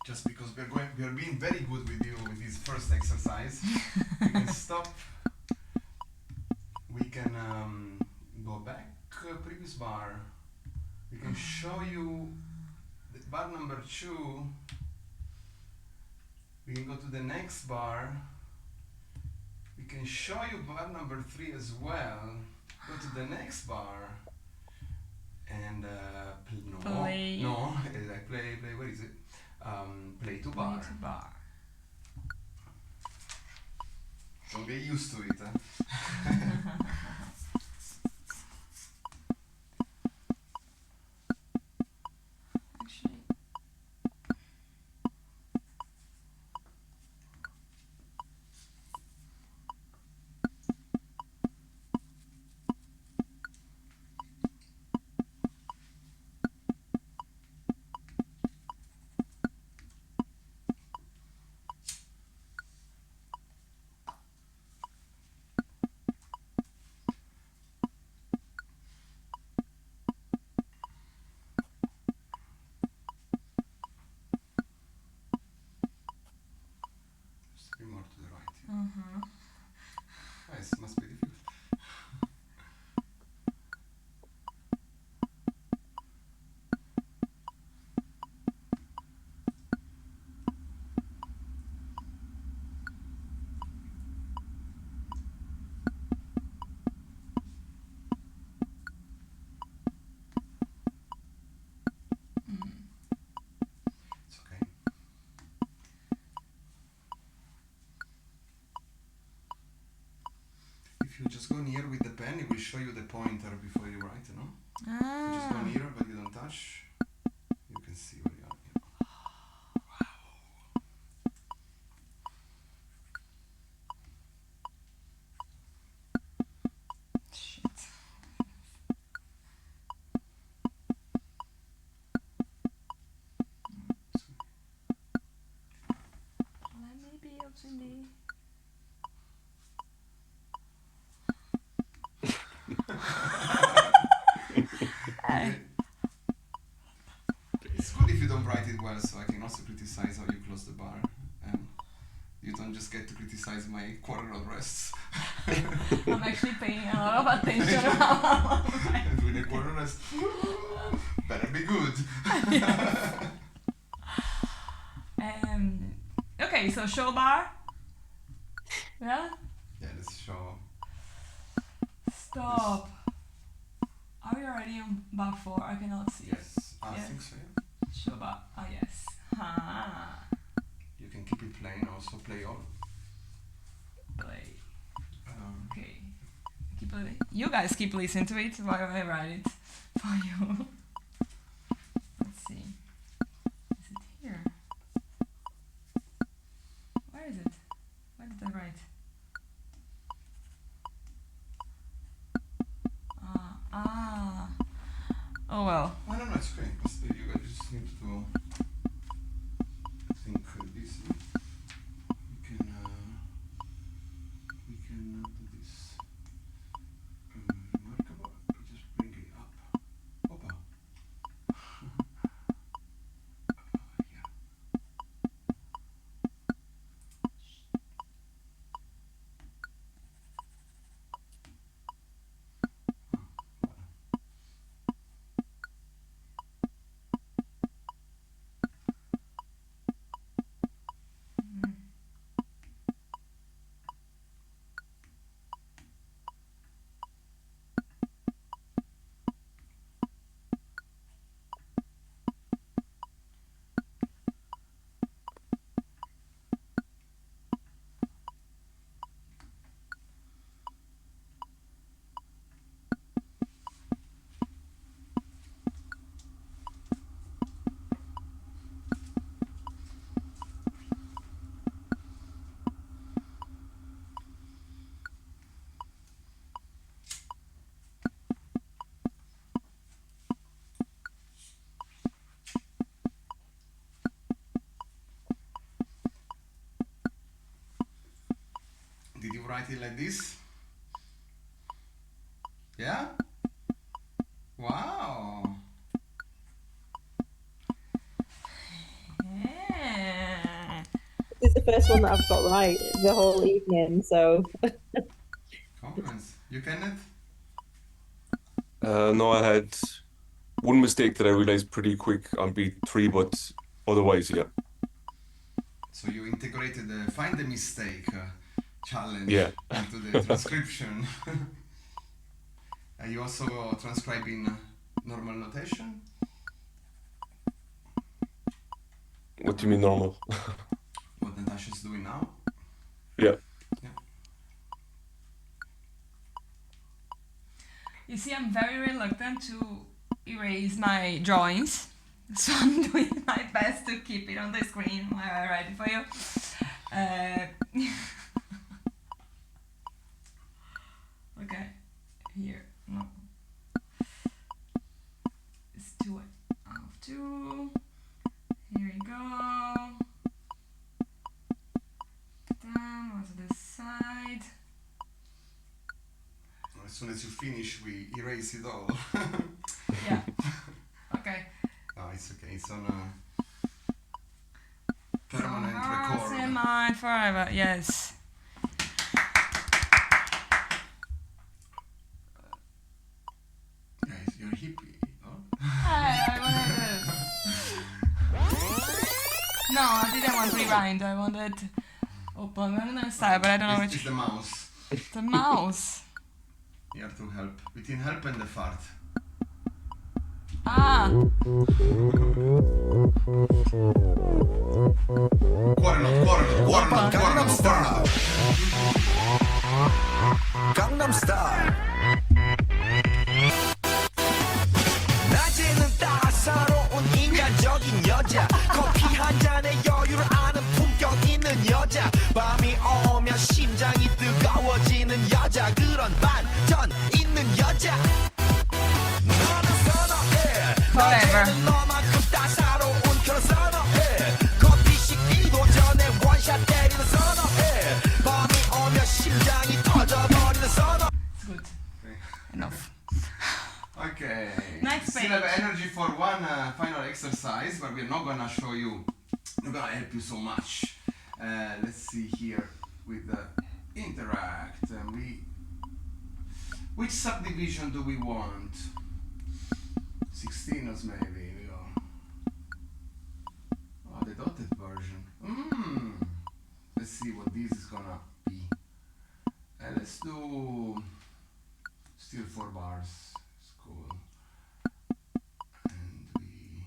Just because we are being very good with you with this first exercise, we can stop. We can go back previous bar. We can show you the bar number 2. We can go to the next bar. We can show you bar number 3 as well. Go to the next bar and Play. play. Where is it? Play to bar. play to bar. Don't get used to it. Actually, if you just go near with the pen, it will show you the pointer before you write, you know? You just go Ah. near, but you don't touch. You can see where you are. Shit. Let me be open the. It's good if you don't write it well, so I can also criticize how you close the bar. And you don't just get to criticize my quarter note rests. I'm actually paying a lot of attention. And with the quarter rest, better be good. Okay, so show bar. Yeah? Yeah, let's show. Stop. Are we already on bar 4? I cannot see. Yes, I Yeah. think so, yeah. Show bar. Oh, yes. Ha. You can keep it playing, also play all. Play. Okay. You guys keep listening to it while I write it for you. Let's see. Is it here? Where is it? Where did I write? Oh well. Oh, no, it's okay. You guys just need to, I think, this. We can do this. Remarkable. Just bring it up. Opa. Yeah. Did you write it like this? Yeah? Wow! Yeah. This is the first one that I've got right the whole evening, so. Compliments. You can it? No, I had one mistake that I realized pretty quick on beat 3, but otherwise, yeah. So you integrated the find the mistake challenge Yeah. into the transcription. Are you also transcribing normal notation? What do you mean normal? What Natasha's doing now? Yeah. You see, I'm very reluctant to erase my drawings, so I'm doing my best to keep it on the screen while I write it for you. Okay, here, no. It's 2 out of 2. Here we go. Then, what's this side? As soon as you finish, we erase it all. Yeah. Okay. Oh, it's okay. It's on a permanent record. In mind forever. Yes. Guys, you're a hippie, no? I wanted. No, I didn't want rewind. I wanted open Gangnam Style, but I don't know It's which. the mouse. The mouse. You have to help. Between help and the fart. Ah. Quarter note, quarter note, quarter note, quarter note, quarter note. Gangnam 여자 밤이 오면 심장이 뜨거워지는 여자 그런 반전 있는 여자 너는 선어해 Forever. 너만큼 따사로운 그런 선어해 커피 식기도 전에 원샷 때리는 선어해 밤이 오면 심장이 터져버리는 선어 It's good. Enough. Okay. Next Still have page. energy for one final exercise, but we're not gonna show you. We're gonna help you so much. Let's see here with the interact. Which subdivision do we want? 16ers maybe. We go. Oh, the dotted version. Let's see what this is gonna be. Let's do still 4 bars. It's cool. And we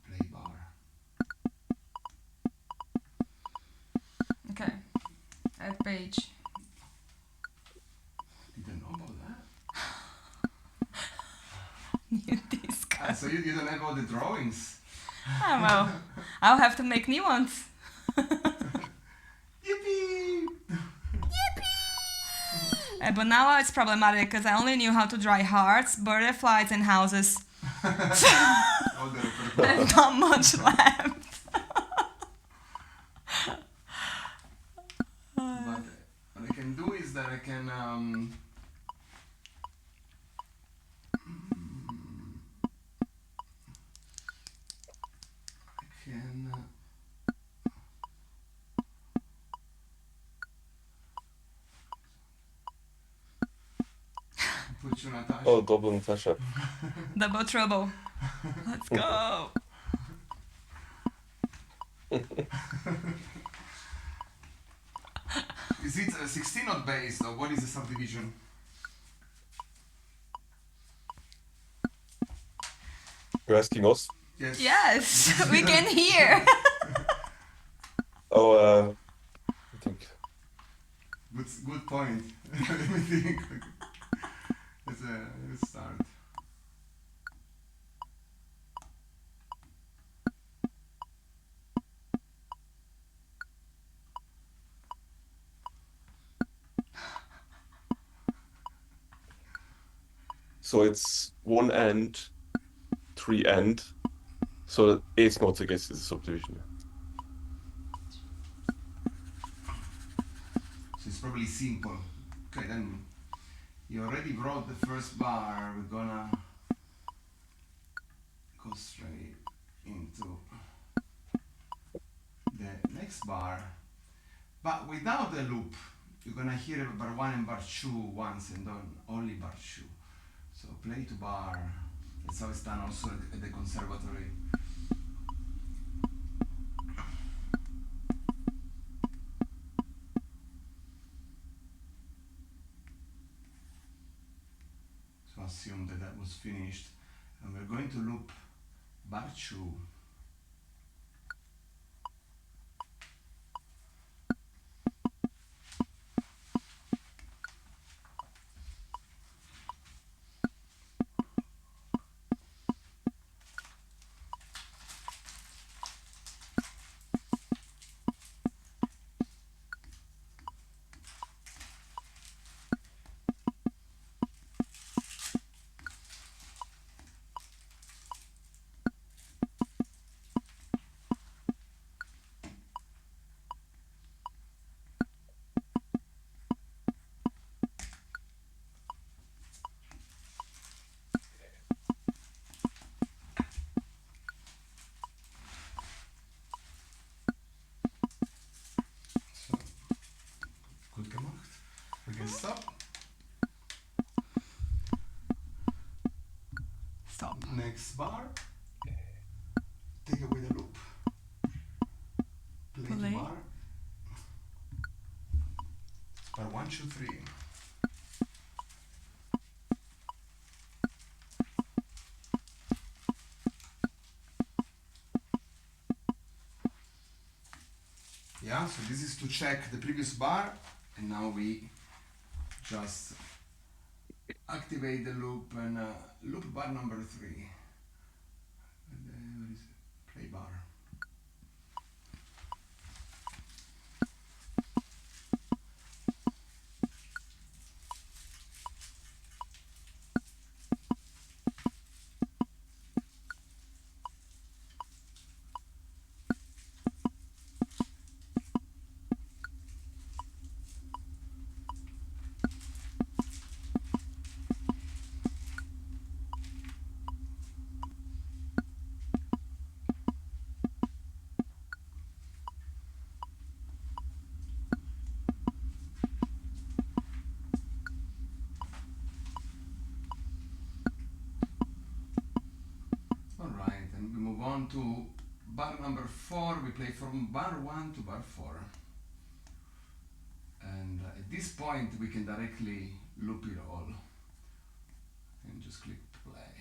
play bar. Okay. Add page. Didn't know about that. New disc. So you don't have all the drawings. Ah, well, I'll have to make new ones. Yippee! But now it's problematic because I only knew how to draw hearts, butterflies, and houses. All the repertoire. There's not much left. But what I can do is that I can put you Natasha. Oh, double Natasha. Double trouble. Let's go. Is it a 16 note based or what is the subdivision? You're asking us? Yes. Yes, we can hear. Oh, I think. Good point. Let me think. Let's start. So it's 1 and 3 and. So 8 notes, I guess, is a subdivision. So it's probably simple. Okay, then you already wrote the first bar. We're gonna go straight into the next bar, but without the loop. You're gonna hear bar 1 and bar 2 once and then only bar 2. So play to bar. That's how it's done also at the conservatory. So assume that that was finished, and we're going to loop bar 2. Gut gemacht. We can stop. Stop. Next bar. Take away the loop. Play Play. to bar. Bar 1, 2, 3. Yeah, so this is to check the previous bar, and now we just activate the loop and loop bar number 3. And, where is it? Play bar. on to bar number 4. We play from bar 1 to bar 4. And at this point we can directly loop it all. And just click play.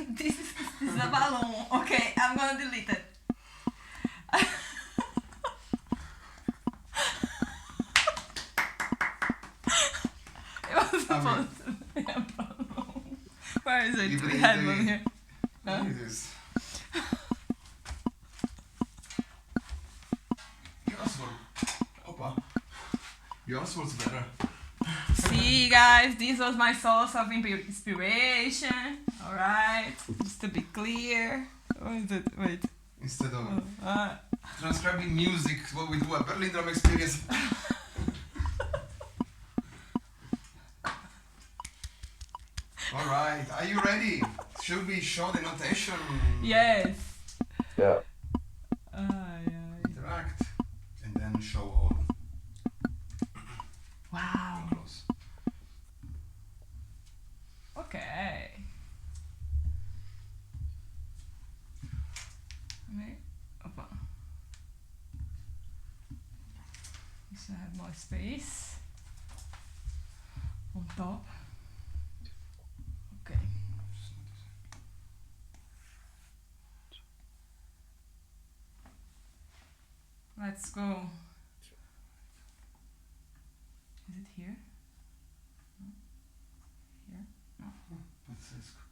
This is a balloon. Okay, I'm gonna delete it. It was supposed to be a balloon. Where is it? We had one here. What is this? Yours was better. See, guys, this was my source of inspiration. Alright, just to be clear. What is it? Wait. Instead of transcribing music, what we do a Berlin drum experience. Alright, are you ready? Should we show the notation? Yes. Yeah. Interact and then show all. Wow. Close. Okay. Opa. So I have more space on top. Okay. Let's go. Is it here? No. Here? No. Pazzesco.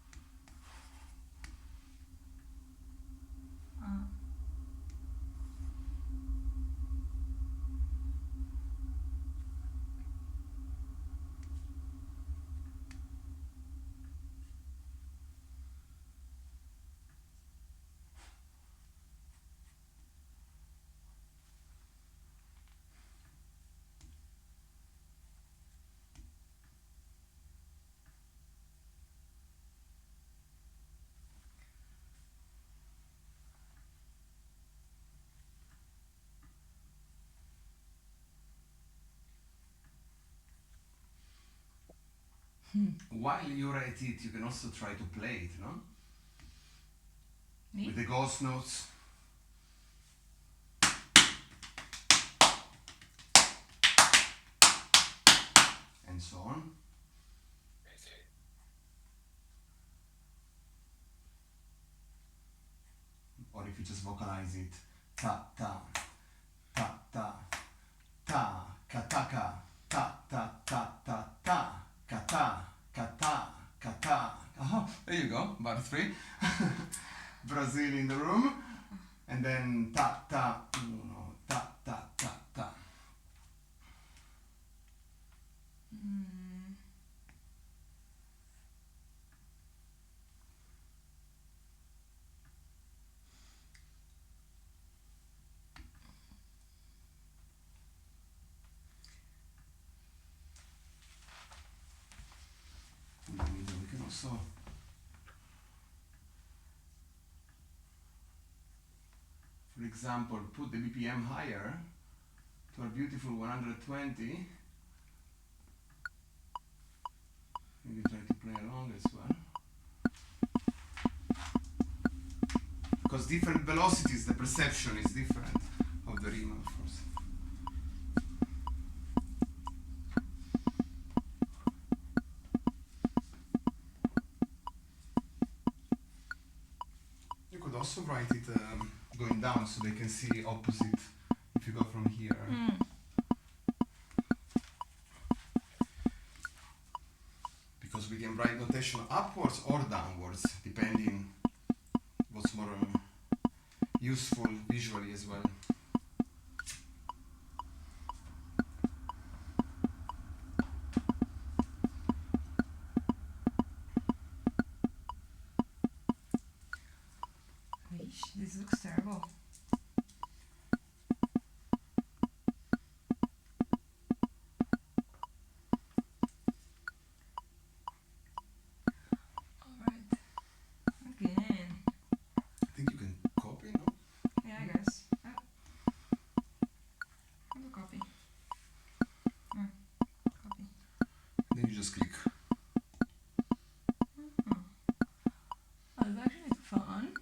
While you're at it, you can also try to play it, no? Me? With the ghost notes. And so on. Or if you just vocalize it, ta ta ta ta ta kataka ta ta ta ta ta kata kata kata. Oh, there you go, bar 3. Brazil in the room, and then ta ta uno ta ta ta ta. In the middle, we can also for example, put the BPM higher to a beautiful 120 Maybe try to play along as well. Because different velocities, the perception is different of the rhythm, of course. You could also write it going down so they can see opposite if you go from here. Because we can write notation upwards or downwards, depending what's more useful visually as well. This looks terrible. Alright. Again. I think you can copy, no? Yeah, I guess. How do copy? Copy. Then you just click. Oh, that's actually fun.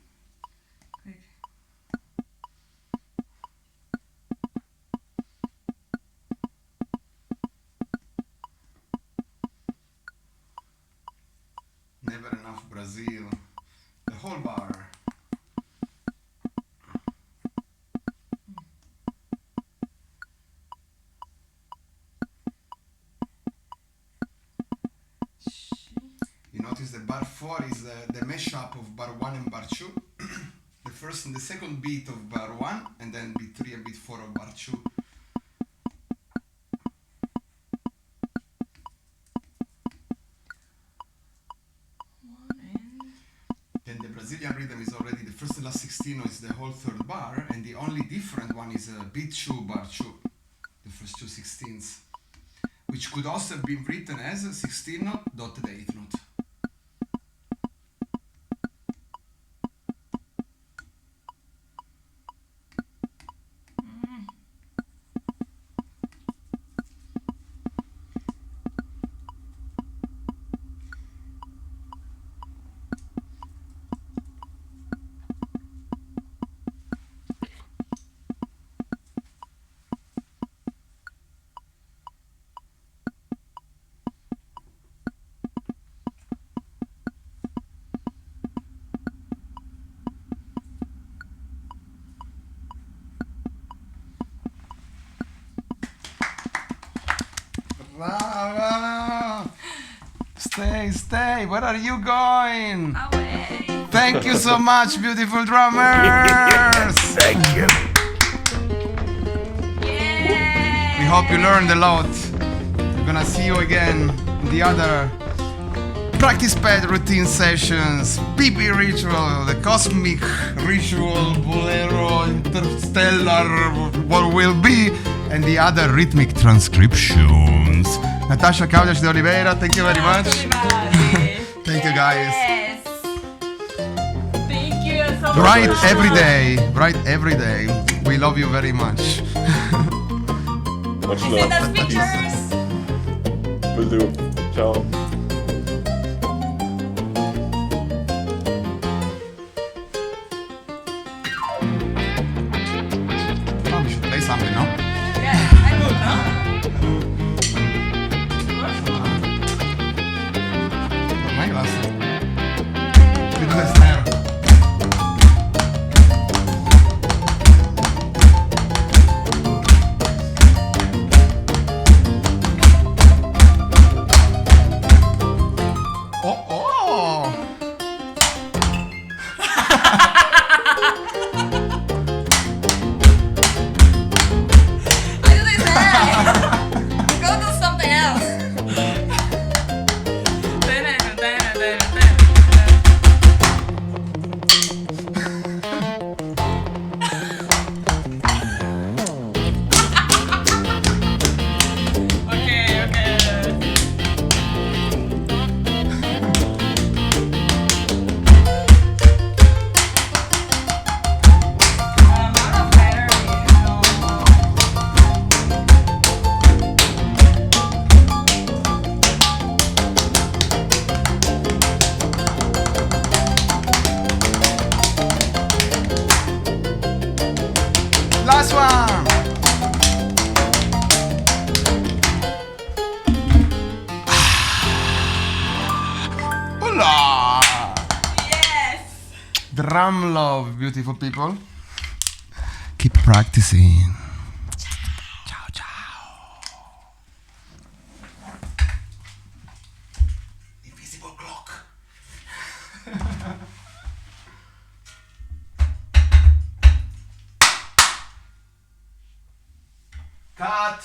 Click. Never enough Brazil. The whole bar. You notice that bar 4 is the mashup of bar 1 and bar 2. The first and the second beat of bar 1, and then beat 3 and beat 4 of bar 2. Then the Brazilian rhythm is already the first and last 16 is the whole third bar, and the only different one is beat 2, bar 2, the first two 16ths, which could also have been written as 16 note dot the 8th note. Bravo! Stay, where are you going? Away. Thank you so much, beautiful drummers! Thank you. Yay! We hope you learned a lot. We're gonna see you again in the other practice pad routine sessions, PP ritual, the cosmic ritual, bolero, interstellar, what will be, and the other rhythmic transcriptions. Natasha Caudias de Oliveira, thank you very much. Thank you guys. Yes. Thank you so much. Write every day. We love you very much. Much Send love. us pictures. Will do. Ciao. Oh, we should play something, no? Yeah, I would, no? My glasses. We do the snare. Drum love, beautiful people. Keep practicing. Ciao, ciao. Invisible clock. Cut.